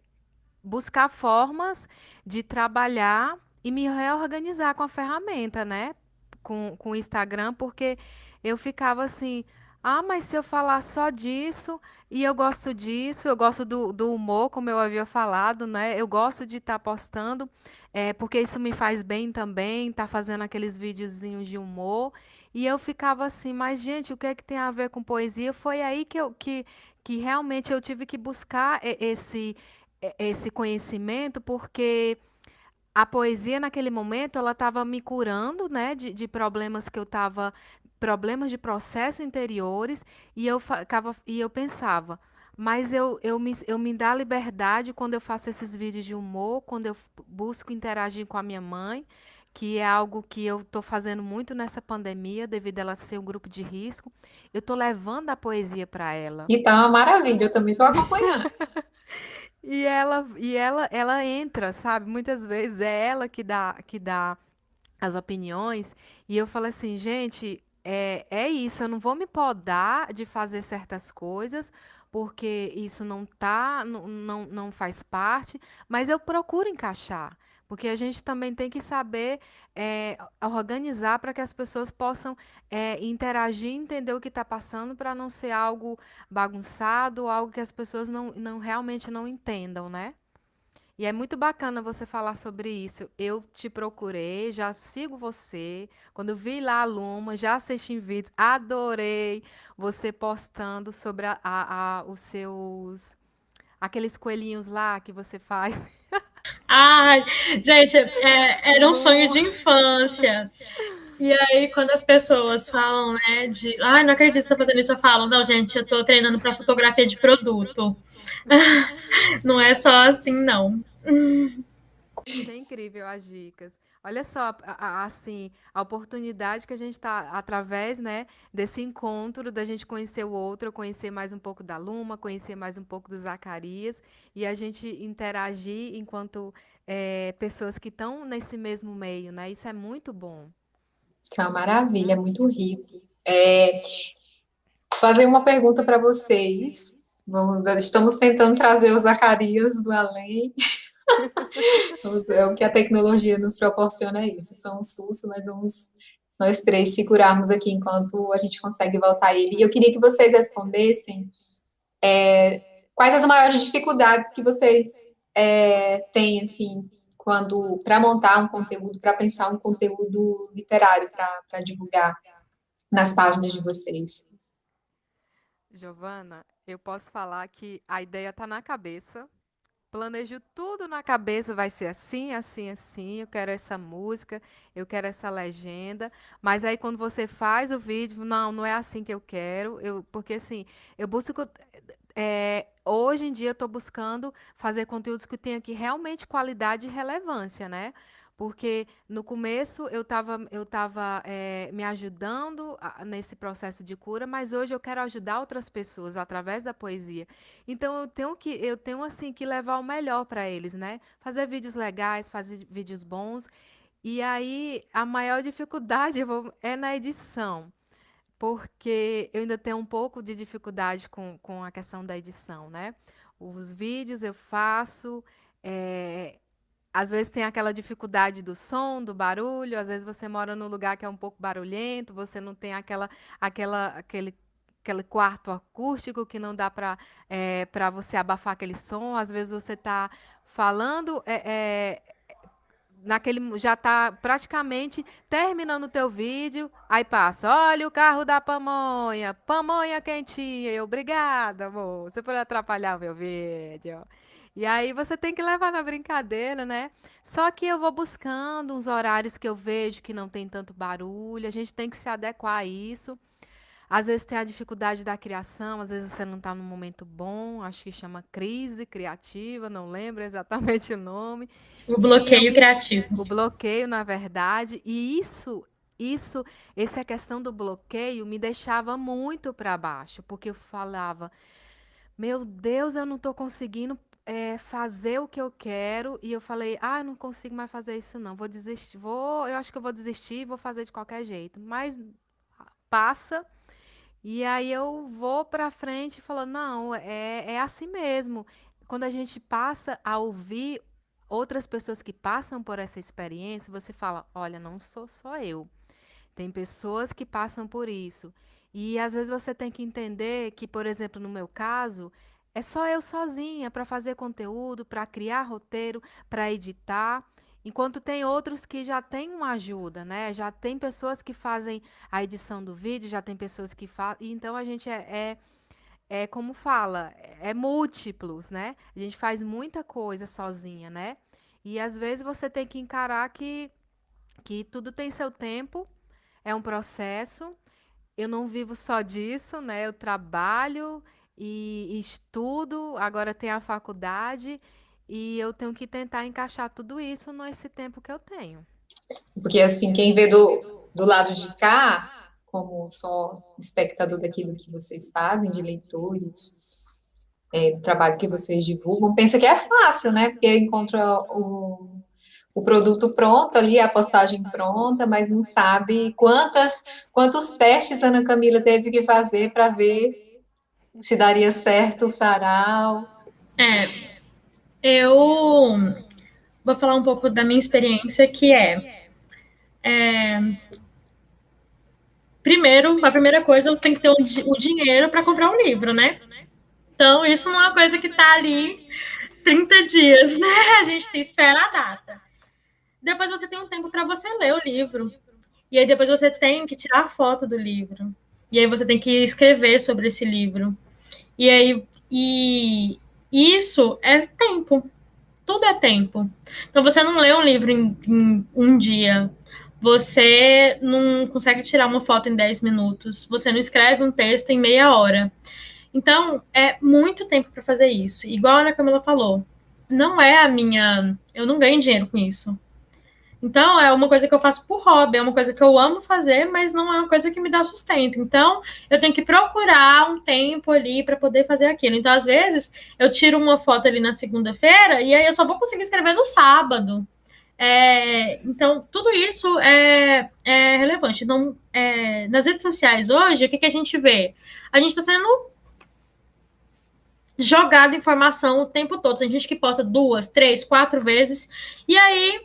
buscar formas de trabalhar e me reorganizar com a ferramenta, né? Com o Instagram, porque eu ficava assim, ah, mas se eu falar só disso, e eu gosto disso, eu gosto do humor, como eu havia falado, né? Eu gosto de estar postando, porque isso me faz bem também, tá fazendo aqueles videozinhos de humor. E eu ficava assim, mas gente, o que é que tem a ver com poesia? Foi aí que realmente eu tive que buscar esse conhecimento, porque a poesia naquele momento ela estava me curando, né, de problemas que eu estava, problemas de processo interiores, e eu pensava, mas eu me dá liberdade quando eu faço esses vídeos de humor, quando eu busco interagir com a minha mãe, que é algo que eu estou fazendo muito nessa pandemia, devido a ela ser um grupo de risco. Eu estou levando a poesia para ela. Então, é uma maravilha, eu também estou acompanhando. Ela entra, sabe? Muitas vezes é ela que dá as opiniões, e eu falo assim, gente, é isso, eu não vou me podar de fazer certas coisas, porque isso não faz parte, mas eu procuro encaixar, porque a gente também tem que saber organizar para que as pessoas possam interagir, entender o que está passando, para não ser algo bagunçado, algo que as pessoas não realmente não entendam, né? E é muito bacana você falar sobre isso. Eu te procurei, já sigo você. Quando eu vi lá a Luma, já assisti em vídeos, adorei você postando sobre os seus, aqueles coelhinhos lá que você faz. Ai, gente, era um sonho de Luma. infância. E aí, quando as pessoas falam, né, de, ai, não acredito que você tá fazendo isso, eu falo, não, gente, eu tô treinando para fotografia de produto. Não é só assim, não. Isso é incrível, as dicas. Olha só, assim, a oportunidade que a gente está, através, né, desse encontro, da gente conhecer o outro, conhecer mais um pouco da Luma, conhecer mais um pouco do Zacarias, e a gente interagir enquanto pessoas que estão nesse mesmo meio, né? Isso é muito bom. Isso é uma maravilha, é muito rico. É, fazer uma pergunta para vocês. Estamos tentando trazer os Zacarias do além. É o que a tecnologia nos proporciona isso. São um susto, mas vamos nós três segurarmos aqui enquanto a gente consegue voltar a ele. E eu queria que vocês respondessem quais as maiores dificuldades que vocês têm, assim, quando para montar um conteúdo, para pensar um conteúdo literário para divulgar nas páginas de vocês. Giovana, eu posso falar que a ideia está na cabeça. Planejo tudo na cabeça, vai ser assim, assim, assim. Eu quero essa música, eu quero essa legenda. Mas aí quando você faz o vídeo, não é assim que eu quero. Porque assim, eu busco. Hoje em dia eu estou buscando fazer conteúdos que tenham aqui realmente qualidade e relevância, né? Porque no começo eu tava me ajudando nesse processo de cura, mas hoje eu quero ajudar outras pessoas através da poesia. Então eu tenho assim que levar o melhor para eles, né? Fazer vídeos legais, fazer vídeos bons. E aí a maior dificuldade é na edição, porque eu ainda tenho um pouco de dificuldade com a questão da edição, né? Os vídeos eu faço, eh, às vezes tem aquela dificuldade do som, do barulho, às vezes você mora num lugar que é um pouco barulhento, você não tem aquela, aquele, aquele quarto acústico que não dá para você abafar aquele som, às vezes você está falando, naquele já está praticamente terminando o teu vídeo, aí passa, olha o carro da pamonha, pamonha quentinha, obrigada, amor, você por atrapalhar o meu vídeo. E aí você tem que levar na brincadeira, né? Só que eu vou buscando uns horários que eu vejo que não tem tanto barulho, a gente tem que se adequar a isso. Às vezes tem a dificuldade da criação, às vezes você não está num momento bom, acho que chama crise criativa, não lembro exatamente o nome. O E eu bloqueio criativo. o bloqueio, na verdade, e essa questão do bloqueio me deixava muito para baixo, porque eu falava, meu Deus, eu não estou conseguindo fazer o que eu quero. E eu falei, eu não consigo mais fazer isso não, vou desistir, eu acho que eu vou desistir, vou fazer de qualquer jeito. Mas passa, e aí eu vou para frente e falo, não, é assim mesmo. Quando a gente passa a ouvir outras pessoas que passam por essa experiência, você fala, olha, não sou só eu. Tem pessoas que passam por isso. E às vezes você tem que entender que, por exemplo, no meu caso, é só eu sozinha para fazer conteúdo, para criar roteiro, para editar. Enquanto tem outros que já têm uma ajuda, né? Já tem pessoas que fazem a edição do vídeo, já tem pessoas que fazem. Então a gente é como fala, é múltiplos, né? A gente faz muita coisa sozinha, né? E às vezes você tem que encarar que tudo tem seu tempo, é um processo. Eu não vivo só disso, né? Eu trabalho e estudo, agora tem a faculdade e eu tenho que tentar encaixar tudo isso nesse tempo que eu tenho. Porque, assim, quem vê do lado de cá, como só espectador daquilo que vocês fazem, de leitores, do trabalho que vocês divulgam, pensa que é fácil, né? Porque encontra o produto pronto ali, a postagem pronta, mas não sabe quantos testes a Ana Camila teve que fazer para ver se daria certo o sarau. Eu vou falar um pouco da minha experiência, que primeiro, a primeira coisa, você tem que ter o dinheiro para comprar um livro, né? Então, isso não é uma coisa que está ali 30 dias, né? A gente espera a data. Depois você tem um tempo para você ler o livro. E aí depois você tem que tirar a foto do livro. E aí você tem que escrever sobre esse livro. E isso é tempo. Tudo é tempo. Então você não lê um livro em um dia. Você não consegue tirar uma foto em 10 minutos. Você não escreve um texto em meia hora. Então, é muito tempo para fazer isso. Igual a Ana Camila falou, não é a minha... Eu não ganho dinheiro com isso. Então, é uma coisa que eu faço por hobby, é uma coisa que eu amo fazer, mas não é uma coisa que me dá sustento. Então, eu tenho que procurar um tempo ali para poder fazer aquilo. Então, às vezes, eu tiro uma foto ali na segunda-feira e aí eu só vou conseguir escrever no sábado. Então, tudo isso é relevante. Então, nas redes sociais hoje, o que a gente vê? A gente está sendo jogado informação o tempo todo. Tem gente que posta 2, 3, 4 vezes. E aí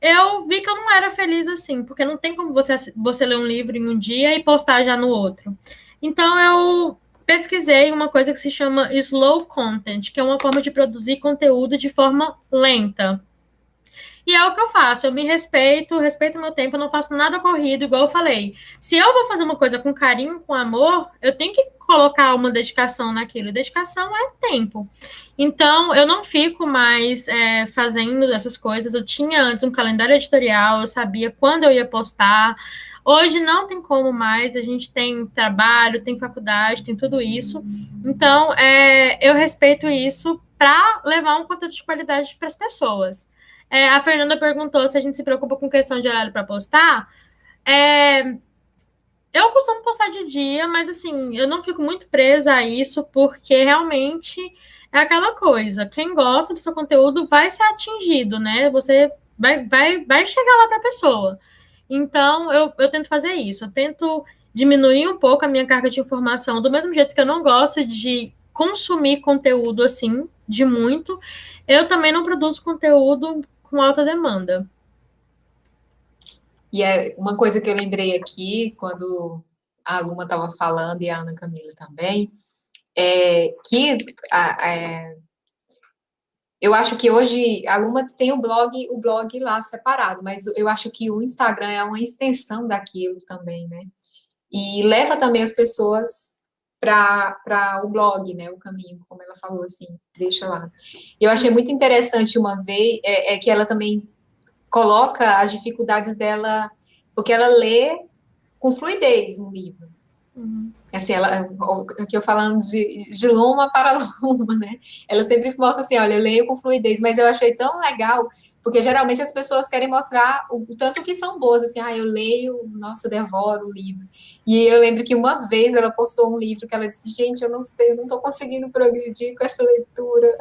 eu vi que eu não era feliz assim, porque não tem como você ler um livro em um dia e postar já no outro. Então eu pesquisei uma coisa que se chama slow content, que é uma forma de produzir conteúdo de forma lenta. E é o que eu faço, eu me respeito o meu tempo, eu não faço nada corrido, igual eu falei. Se eu vou fazer uma coisa com carinho, com amor, eu tenho que colocar uma dedicação naquilo. Dedicação é tempo. Então, eu não fico mais fazendo essas coisas. Eu tinha antes um calendário editorial, eu sabia quando eu ia postar. Hoje não tem como mais, a gente tem trabalho, tem faculdade, tem tudo isso. Então, eu respeito isso para levar um conteúdo de qualidade para as pessoas. A Fernanda perguntou se a gente se preocupa com questão de horário para postar. Eu costumo postar de dia, mas assim, eu não fico muito presa a isso, porque realmente é aquela coisa. Quem gosta do seu conteúdo vai ser atingido, né? Você vai chegar lá para a pessoa. Então, eu tento fazer isso. Eu tento diminuir um pouco a minha carga de informação, do mesmo jeito que eu não gosto de consumir conteúdo assim, de muito. Eu também não produzo conteúdo com alta demanda. E uma coisa que eu lembrei aqui, quando a Luma estava falando, e a Ana Camila também, que eu acho que hoje a Luma tem o blog lá separado, mas eu acho que o Instagram é uma extensão daquilo também, né? E leva também as pessoas para o blog, né? O caminho, como ela falou assim, deixa lá. Eu achei muito interessante uma vez, que ela também coloca as dificuldades dela, porque ela lê com fluidez um livro. Assim, aqui eu falando de Luma para Luma, né? Ela sempre mostra assim, olha, eu leio com fluidez, mas eu achei tão legal, Porque geralmente as pessoas querem mostrar o tanto que são boas, assim, eu leio, nossa, eu devoro o livro. E eu lembro que uma vez ela postou um livro que ela disse, gente, eu não sei, eu não estou conseguindo progredir com essa leitura.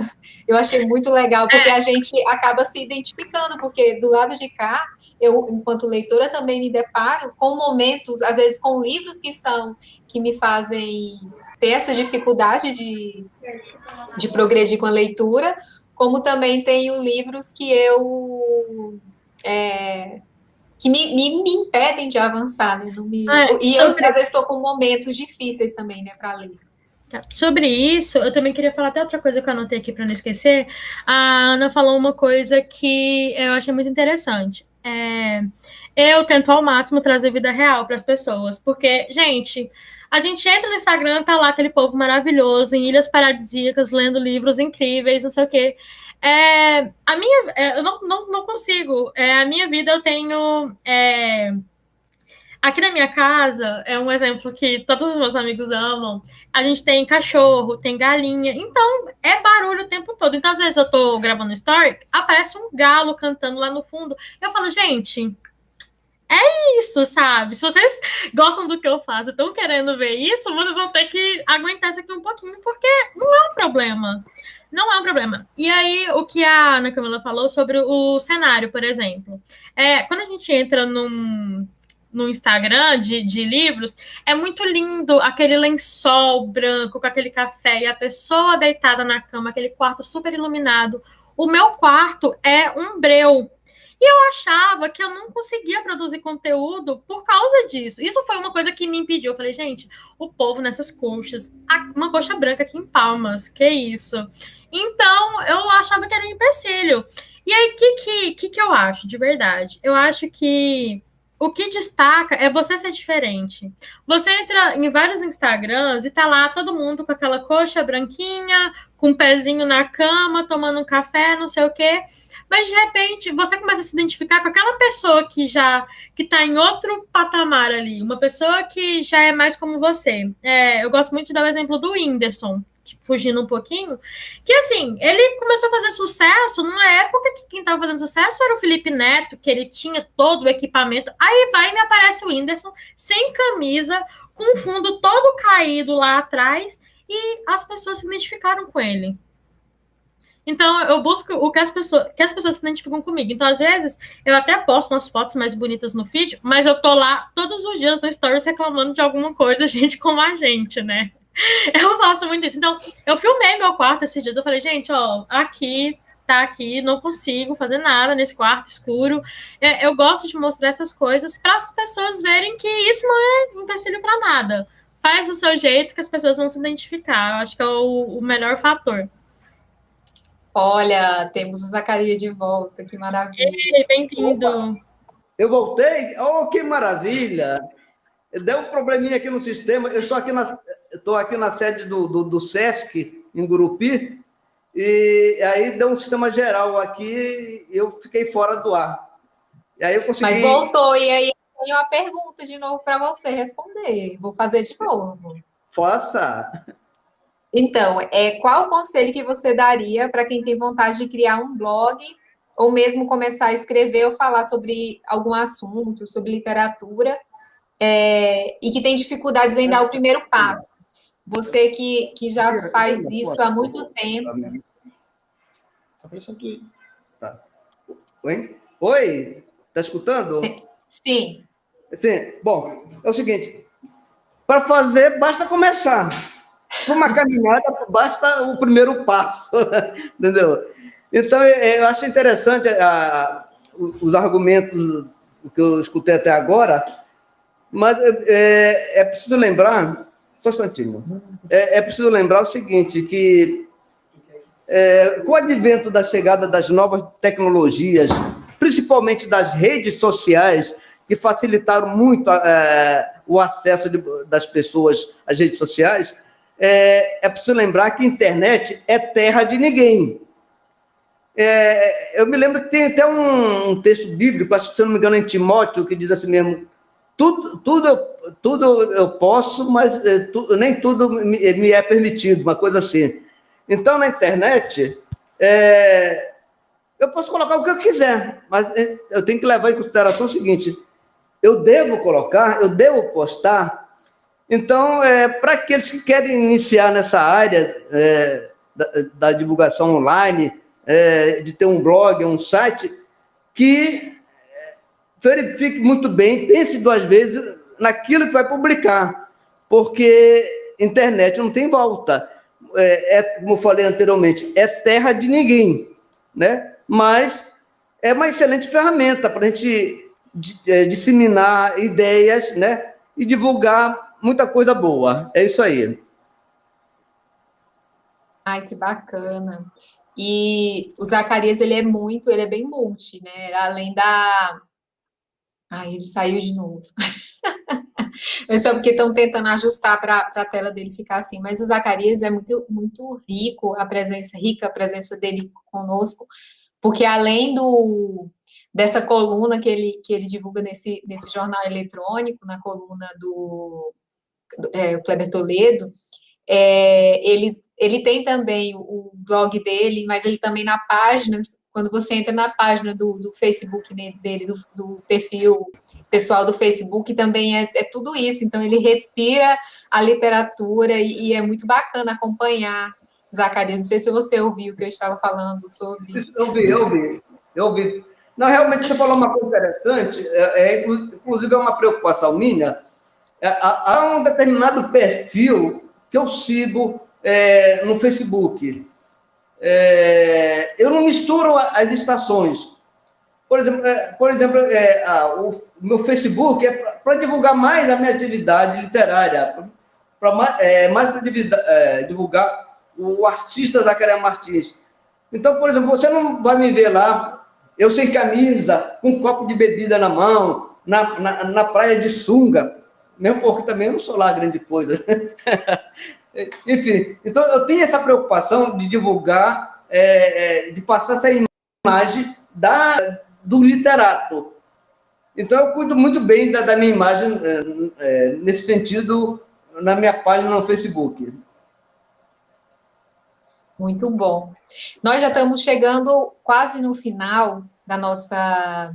Eu achei muito legal, porque a gente acaba se identificando, porque do lado de cá, eu, enquanto leitora, também me deparo com momentos, às vezes com livros que me fazem ter essa dificuldade de progredir com a leitura, como também tenho livros que que me impedem de avançar, né? E eu, às vezes, estou com momentos difíceis também, né, para ler. Sobre isso, eu também queria falar até outra coisa que eu anotei aqui para não esquecer. A Ana falou uma coisa que eu achei muito interessante. Eu tento ao máximo trazer vida real para as pessoas, porque, gente, a gente entra no Instagram, tá lá aquele povo maravilhoso, em ilhas paradisíacas, lendo livros incríveis, não sei o quê. Eu não consigo. A minha vida eu tenho... Aqui na minha casa, é um exemplo que todos os meus amigos amam, a gente tem cachorro, tem galinha, então é barulho o tempo todo. Então, às vezes eu tô gravando story, aparece um galo cantando lá no fundo, eu falo, gente, é isso, sabe? Se vocês gostam do que eu faço, estão querendo ver isso, vocês vão ter que aguentar isso aqui um pouquinho, porque não é um problema. Não é um problema. E aí, o que a Ana Camila falou sobre o cenário, por exemplo. Quando a gente entra no Instagram de livros, é muito lindo aquele lençol branco com aquele café e a pessoa deitada na cama, aquele quarto super iluminado. O meu quarto é um breu. E eu achava que eu não conseguia produzir conteúdo por causa disso. Isso foi uma coisa que me impediu. Eu falei, gente, o povo nessas coxas, uma coxa branca aqui em Palmas, que isso? Então, eu achava que era um empecilho. E aí, o que eu acho, de verdade? Eu acho que o que destaca é você ser diferente. Você entra em vários Instagrams e tá lá todo mundo com aquela coxa branquinha, com um pezinho na cama, tomando um café, não sei o quê. Mas, de repente, você começa a se identificar com aquela pessoa que tá em outro patamar ali. Uma pessoa que já é mais como você. Eu gosto muito de dar o exemplo do Whindersson, fugindo um pouquinho, que assim, ele começou a fazer sucesso numa época que quem estava fazendo sucesso era o Felipe Neto, que ele tinha todo o equipamento, aí vai e me aparece o Whindersson, sem camisa, com o fundo todo caído lá atrás, e as pessoas se identificaram com ele. Então, eu busco o que as pessoas se identificam comigo. Então, às vezes, eu até posto umas fotos mais bonitas no feed, mas eu tô lá todos os dias no Stories reclamando de alguma coisa, gente como a gente, né? Eu faço muito isso. Então, eu filmei meu quarto esses dias. Eu falei, gente, ó, tá aqui, não consigo fazer nada nesse quarto escuro. Eu gosto de mostrar essas coisas para as pessoas verem que isso não é empecilho para nada. Faz do seu jeito que as pessoas vão se identificar. Eu acho que é o melhor fator. Olha, temos o Zacarias de volta, que maravilha. Bem-vindo. Eu voltei? Oh, que maravilha! Deu um probleminha aqui no sistema. Eu estou aqui na sede do SESC, em Gurupi, e aí deu um sistema geral aqui e eu fiquei fora do ar. E aí eu consegui... Mas voltou, e aí eu tenho uma pergunta de novo para você responder. Vou fazer de novo. Faça! Então, qual o conselho que você daria para quem tem vontade de criar um blog, ou mesmo começar a escrever ou falar sobre algum assunto, sobre literatura, e que tem dificuldades em dar o primeiro passo? Você que já faz isso há muito tempo. Tá. Oi? Tá escutando? Sim. Sim. Bom, é o seguinte, para fazer, basta começar. Para uma caminhada, basta o primeiro passo, entendeu? Então, eu acho interessante os argumentos que eu escutei até agora, mas é preciso lembrar, só um instantinho, é preciso lembrar o seguinte, que com o advento da chegada das novas tecnologias, principalmente das redes sociais, que facilitaram muito o acesso das pessoas às redes sociais, é preciso lembrar que a internet é terra de ninguém. Eu me lembro que tem até um texto bíblico, acho que, se não me engano, em Timóteo, que diz assim mesmo, tudo eu posso, mas nem tudo me é permitido, uma coisa assim. Então, na internet, eu posso colocar o que eu quiser, mas eu tenho que levar em consideração o seguinte, eu devo colocar, eu devo postar. Então, para aqueles que querem iniciar nessa área da divulgação online, de ter um blog, um site, que verifique muito bem, pense duas vezes naquilo que vai publicar, porque internet não tem volta. Como eu falei anteriormente, é terra de ninguém, né? Mas é uma excelente ferramenta para a gente disseminar ideias, né? E divulgar muita coisa boa. É isso aí. Ai, que bacana. E o Zacarias, ele é bem multi, né? Além da... Ai, ele saiu de novo. É só porque estão tentando ajustar para a tela dele ficar assim. Mas o Zacarias é muito, muito rica a presença dele conosco, porque além dessa coluna que ele divulga nesse jornal eletrônico, na coluna do Kleber Toledo, ele tem também o blog dele, mas ele também na página, quando você entra na página do Facebook dele, do perfil pessoal do Facebook, também é tudo isso. Então, ele respira a literatura e é muito bacana acompanhar, Zacarias. Não sei se você ouviu o que eu estava falando sobre... Eu ouvi. Não, realmente você falou uma coisa interessante, inclusive é uma preocupação minha. Há um determinado perfil que eu sigo no Facebook. Eu não misturo as estações. Por exemplo, o meu Facebook é para divulgar mais a minha atividade literária, mais para divulgar o artista Zacarias Martins. Então, por exemplo, você não vai me ver lá, eu sem camisa, com um copo de bebida na mão, na praia de sunga, mesmo porque também eu não sou lá grande coisa. Enfim, então eu tenho essa preocupação de divulgar, de passar essa imagem do literato. Então eu cuido muito bem da minha imagem, nesse sentido, na minha página no Facebook. Muito bom. Nós já estamos chegando quase no final da nossa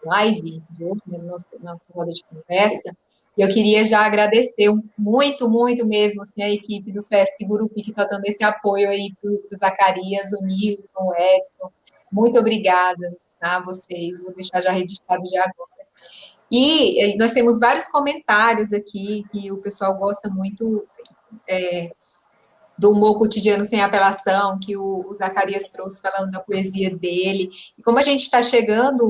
live de hoje, né, nossa roda de conversa, e eu queria já agradecer muito, muito mesmo assim, a equipe do Sesc Gurupi, que está dando esse apoio aí para o Zacarias, o Nilton, o Edson. Muito obrigada a vocês, vou deixar já registrado já agora. E nós temos vários comentários aqui, que o pessoal gosta muito do humor cotidiano sem apelação, que o Zacarias trouxe falando da poesia dele. E como a gente está chegando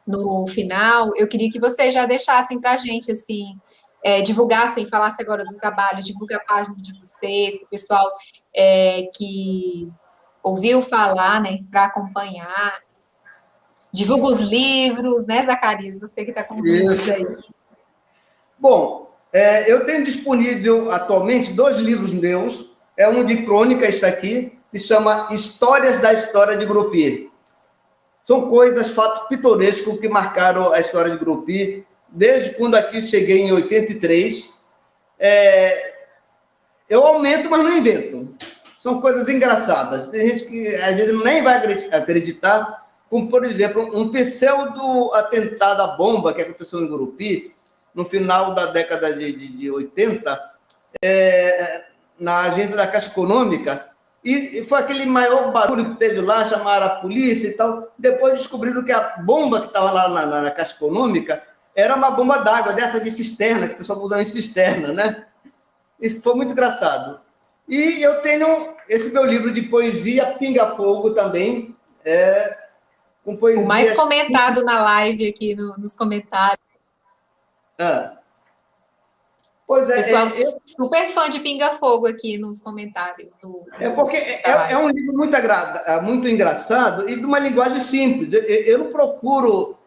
no final, eu queria que vocês já deixassem para a gente, assim, divulgassem, falassem agora do trabalho, divulga a página de vocês, para o pessoal que ouviu falar, né, para acompanhar. Divulga os livros, né, Zacarias? Você que está com os livros aí. Bom, eu tenho disponível atualmente 2 livros meus. Um de crônica, está aqui, que se chama Histórias da História de Gurupi. São coisas, fatos pitorescos que marcaram a história de Gurupi, desde quando aqui cheguei em 83. Eu aumento, mas não invento. São coisas engraçadas. Tem gente que às vezes nem vai acreditar, como, por exemplo, um pseudo-atentado à bomba que aconteceu em Gurupi, no final da década de 80, na agência da Caixa Econômica, e foi aquele maior barulho que teve lá, chamaram a polícia e tal. Depois descobriram que a bomba que estava lá na Caixa Econômica era uma bomba d'água, dessa de cisterna, que o pessoal usa em cisterna, né? Isso foi muito engraçado. E eu tenho esse meu livro de poesia, Pinga Fogo, também, com poesia... O mais comentado na live aqui, nos comentários. Pois é, pessoal super fã de Pinga Fogo aqui nos comentários. Porque é um livro muito engraçado e de uma linguagem simples. Eu não procuro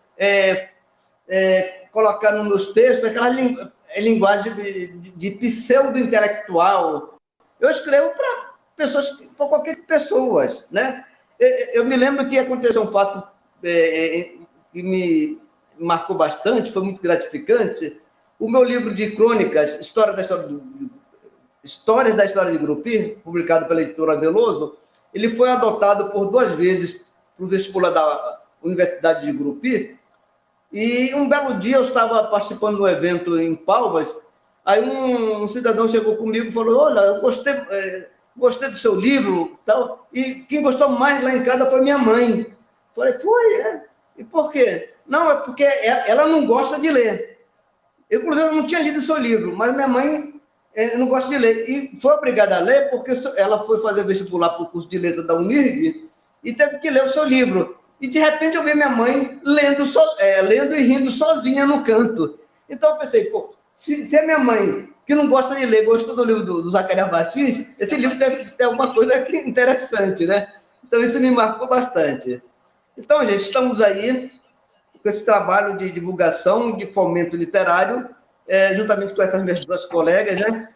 colocar nos meus textos aquela linguagem de pseudo-intelectual. Eu escrevo para pessoas, para qualquer pessoa, né? Eu me lembro que aconteceu um fato que me marcou bastante, foi muito gratificante. O meu livro de crônicas, História da História Histórias da História de Grupi, publicado pela editora Veloso, ele foi adotado por 2 vezes para o vestibular da Universidade de Grupi, e um belo dia eu estava participando de um evento em Palmas, aí um cidadão chegou comigo e falou, olha, eu gostei do seu livro, tal, e quem gostou mais lá em casa foi minha mãe. Falei, e por quê? Não, é porque ela não gosta de ler. Inclusive, eu não tinha lido o seu livro, mas minha mãe não gosta de ler. E foi obrigada a ler porque ela foi fazer vestibular para o curso de letras da Unirg e teve que ler o seu livro. E, de repente, eu vi minha mãe lendo e rindo sozinha no canto. Então, eu pensei, pô, se a minha mãe, que não gosta de ler, gostou do livro do Zacarias Martins, esse livro deve ter alguma coisa aqui interessante, né? Então, isso me marcou bastante. Então, gente, estamos aí com esse trabalho de divulgação, de fomento literário, juntamente com essas minhas 2 colegas, né?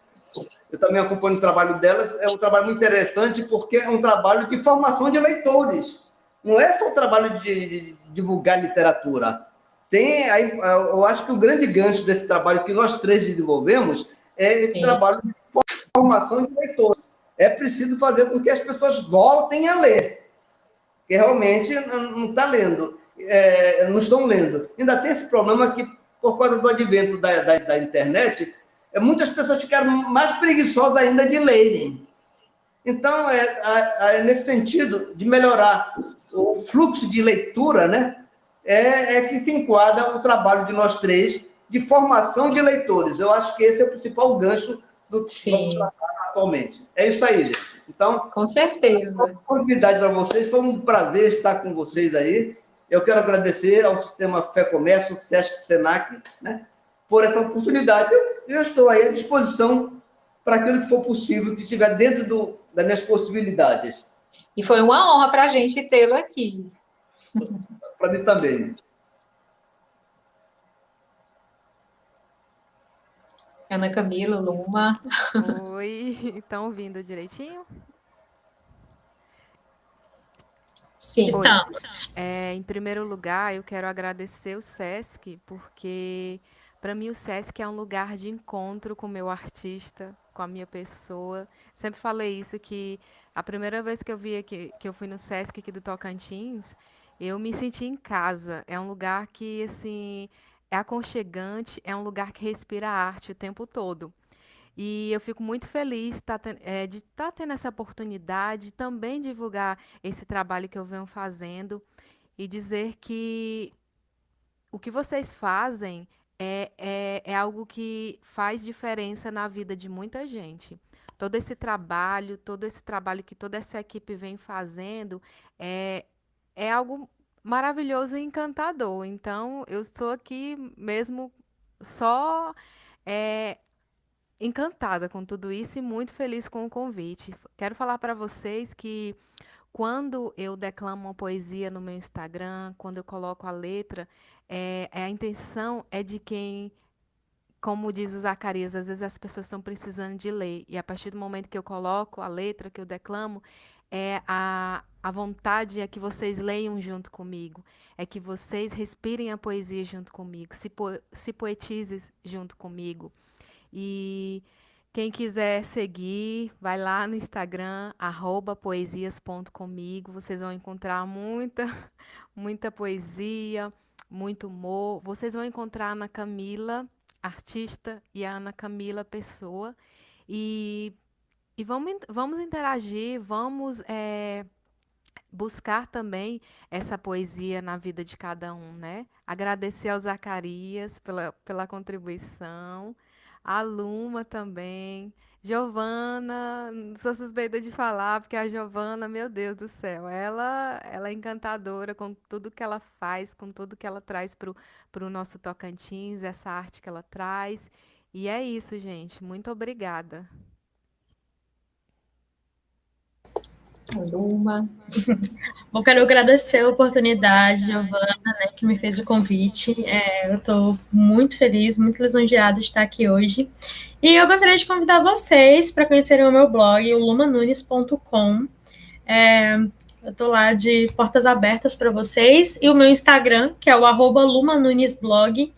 Eu também acompanho o trabalho delas. É um trabalho muito interessante, porque é um trabalho de formação de leitores. Não é só o trabalho de divulgar literatura. Eu acho que o grande gancho desse trabalho que nós 3 desenvolvemos é esse trabalho de formação de leitores. É preciso fazer com que as pessoas voltem a ler, que realmente não está lendo, não estão lendo. Ainda tem esse problema que, por causa do advento da internet, muitas pessoas ficaram mais preguiçosas ainda de lerem. Então, nesse sentido de melhorar o fluxo de leitura, né, que se enquadra o trabalho de nós 3 de formação de leitores. Eu acho que esse é o principal gancho do que vamos tratar atualmente. É isso aí, gente. Então, com certeza. Uma oportunidade para vocês, foi um prazer estar com vocês aí. Eu quero agradecer ao Sistema Fé Comércio, Sesc, Senac, né, por essa oportunidade. Eu estou aí à disposição para aquilo que for possível, que estiver dentro das minhas possibilidades. E foi uma honra para a gente tê-lo aqui. Para mim também. Ana Camila, Luma. Oi, estão ouvindo direitinho? Sim. Estamos. Em primeiro lugar, eu quero agradecer o Sesc, porque para mim o Sesc é um lugar de encontro com o meu artista, com a minha pessoa. Sempre falei isso, que a primeira vez que eu vi aqui, que eu fui no Sesc aqui do Tocantins, eu me senti em casa. É um lugar que, assim, é aconchegante, é um lugar que respira arte o tempo todo. E eu fico muito feliz de estar tendo essa oportunidade, também divulgar esse trabalho que eu venho fazendo e dizer que o que vocês fazem é algo que faz diferença na vida de muita gente. Todo esse trabalho que toda essa equipe vem fazendo é algo maravilhoso e encantador. Então, eu estou aqui mesmo só encantada com tudo isso e muito feliz com o convite. Quero falar para vocês que quando eu declamo uma poesia no meu Instagram, quando eu coloco a letra, a intenção é de quem, como diz o Zacarias, às vezes as pessoas estão precisando de ler. E a partir do momento que eu coloco a letra, que eu declamo, a vontade é que vocês leiam junto comigo, é que vocês respirem a poesia junto comigo, se poetizem junto comigo. E quem quiser seguir, vai lá no Instagram, @poesias.comigo. Vocês vão encontrar muita poesia, muito humor. Vocês vão encontrar a Ana Camila, artista, e a Ana Camila, pessoa. E vamos interagir, vamos buscar também essa poesia na vida de cada um, né? Agradecer ao Zacarias pela contribuição. A Luma também. Giovana, sou suspeita de falar, porque a Giovana, meu Deus do céu, ela é encantadora com tudo que ela faz, com tudo que ela traz para o nosso Tocantins, essa arte que ela traz. E é isso, gente. Muito obrigada. Luma. Bom, quero agradecer a oportunidade, Giovana, né, que me fez o convite. Eu estou muito feliz, muito lisonjeada de estar aqui hoje. E eu gostaria de convidar vocês para conhecerem o meu blog, o lumanunes.com. Eu estou lá de portas abertas para vocês. E o meu Instagram, que é o @lumanunesblog.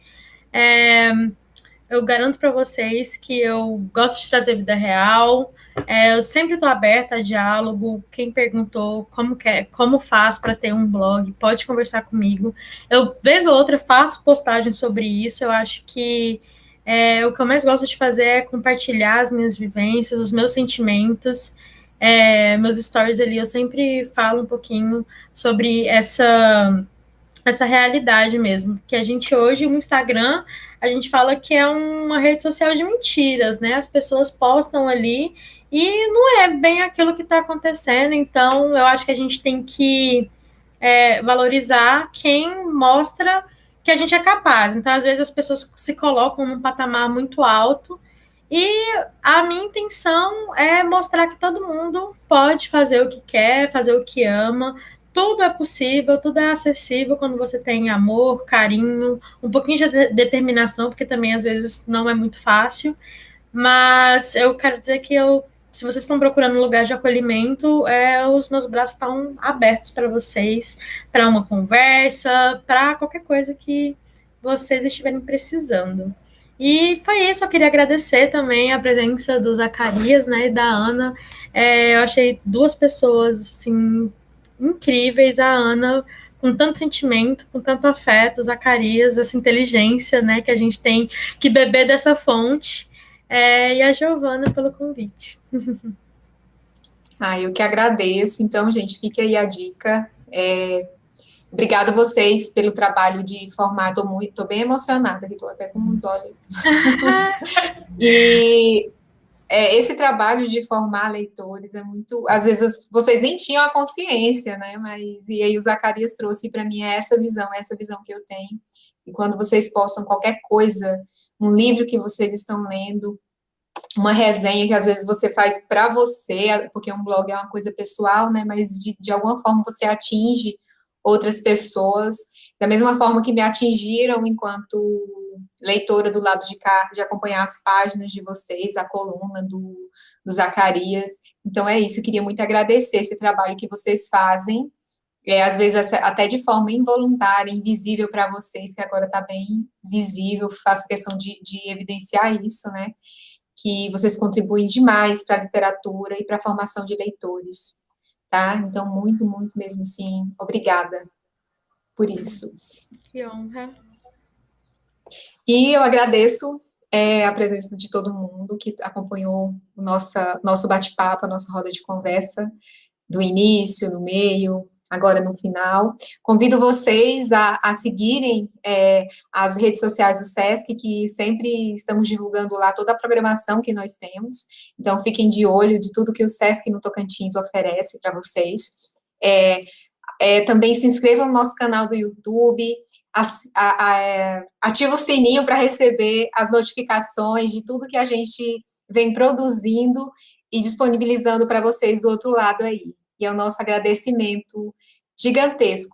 eu garanto para vocês que eu gosto de trazer vida real, eu sempre estou aberta a diálogo. Quem perguntou como faz para ter um blog, pode conversar comigo. Eu, vez ou outra, faço postagem sobre isso. Eu acho que o que eu mais gosto de fazer é compartilhar as minhas vivências, os meus sentimentos. Meus stories ali, eu sempre falo um pouquinho sobre essa realidade mesmo, que a gente hoje, o Instagram, a gente fala que é uma rede social de mentiras, né? As pessoas postam ali e não é bem aquilo que está acontecendo. Então, eu acho que a gente tem que valorizar quem mostra que a gente é capaz. Então, às vezes, as pessoas se colocam num patamar muito alto e a minha intenção é mostrar que todo mundo pode fazer o que quer, fazer o que ama. Tudo é possível, tudo é acessível quando você tem amor, carinho, um pouquinho de determinação, porque também às vezes não é muito fácil. Mas eu quero dizer que se vocês estão procurando um lugar de acolhimento, os meus braços estão abertos para vocês, para uma conversa, para qualquer coisa que vocês estiverem precisando. E foi isso, eu queria agradecer também a presença do Zacarias, né, e da Ana. Eu achei duas pessoas, assim, incríveis. A Ana, com tanto sentimento, com tanto afeto, o Zacarias, essa inteligência, né, que a gente tem que beber dessa fonte, e a Giovana pelo convite. Eu que agradeço. Então, gente, fica aí a dica. Obrigada a vocês pelo trabalho de formar. Estou bem emocionada, que estou até com os olhos. E esse trabalho de formar leitores é muito... Às vezes, vocês nem tinham a consciência, né? E aí o Zacarias trouxe para mim essa visão que eu tenho. E quando vocês postam qualquer coisa, um livro que vocês estão lendo, uma resenha que às vezes você faz para você, porque um blog é uma coisa pessoal, né? Mas de alguma forma você atinge outras pessoas, da mesma forma que me atingiram enquanto leitora do lado de cá, de acompanhar as páginas de vocês, a coluna do Zacarias. Então é isso, eu queria muito agradecer esse trabalho que vocês fazem, às vezes até de forma involuntária, invisível para vocês, que agora está bem visível, faço questão de evidenciar isso, né? Que vocês contribuem demais para a literatura e para a formação de leitores, tá? Então, muito, muito mesmo, sim, obrigada por isso. Que honra. E eu agradeço a presença de todo mundo que acompanhou o nosso bate-papo, a nossa roda de conversa, do início, no meio, agora no final. Convido vocês a seguirem as redes sociais do SESC, que sempre estamos divulgando lá toda a programação que nós temos. Então, fiquem de olho de tudo que o SESC no Tocantins oferece para vocês. Também se inscrevam no nosso canal do YouTube, ativa o sininho para receber as notificações de tudo que a gente vem produzindo e disponibilizando para vocês do outro lado aí. E é o nosso agradecimento gigantesco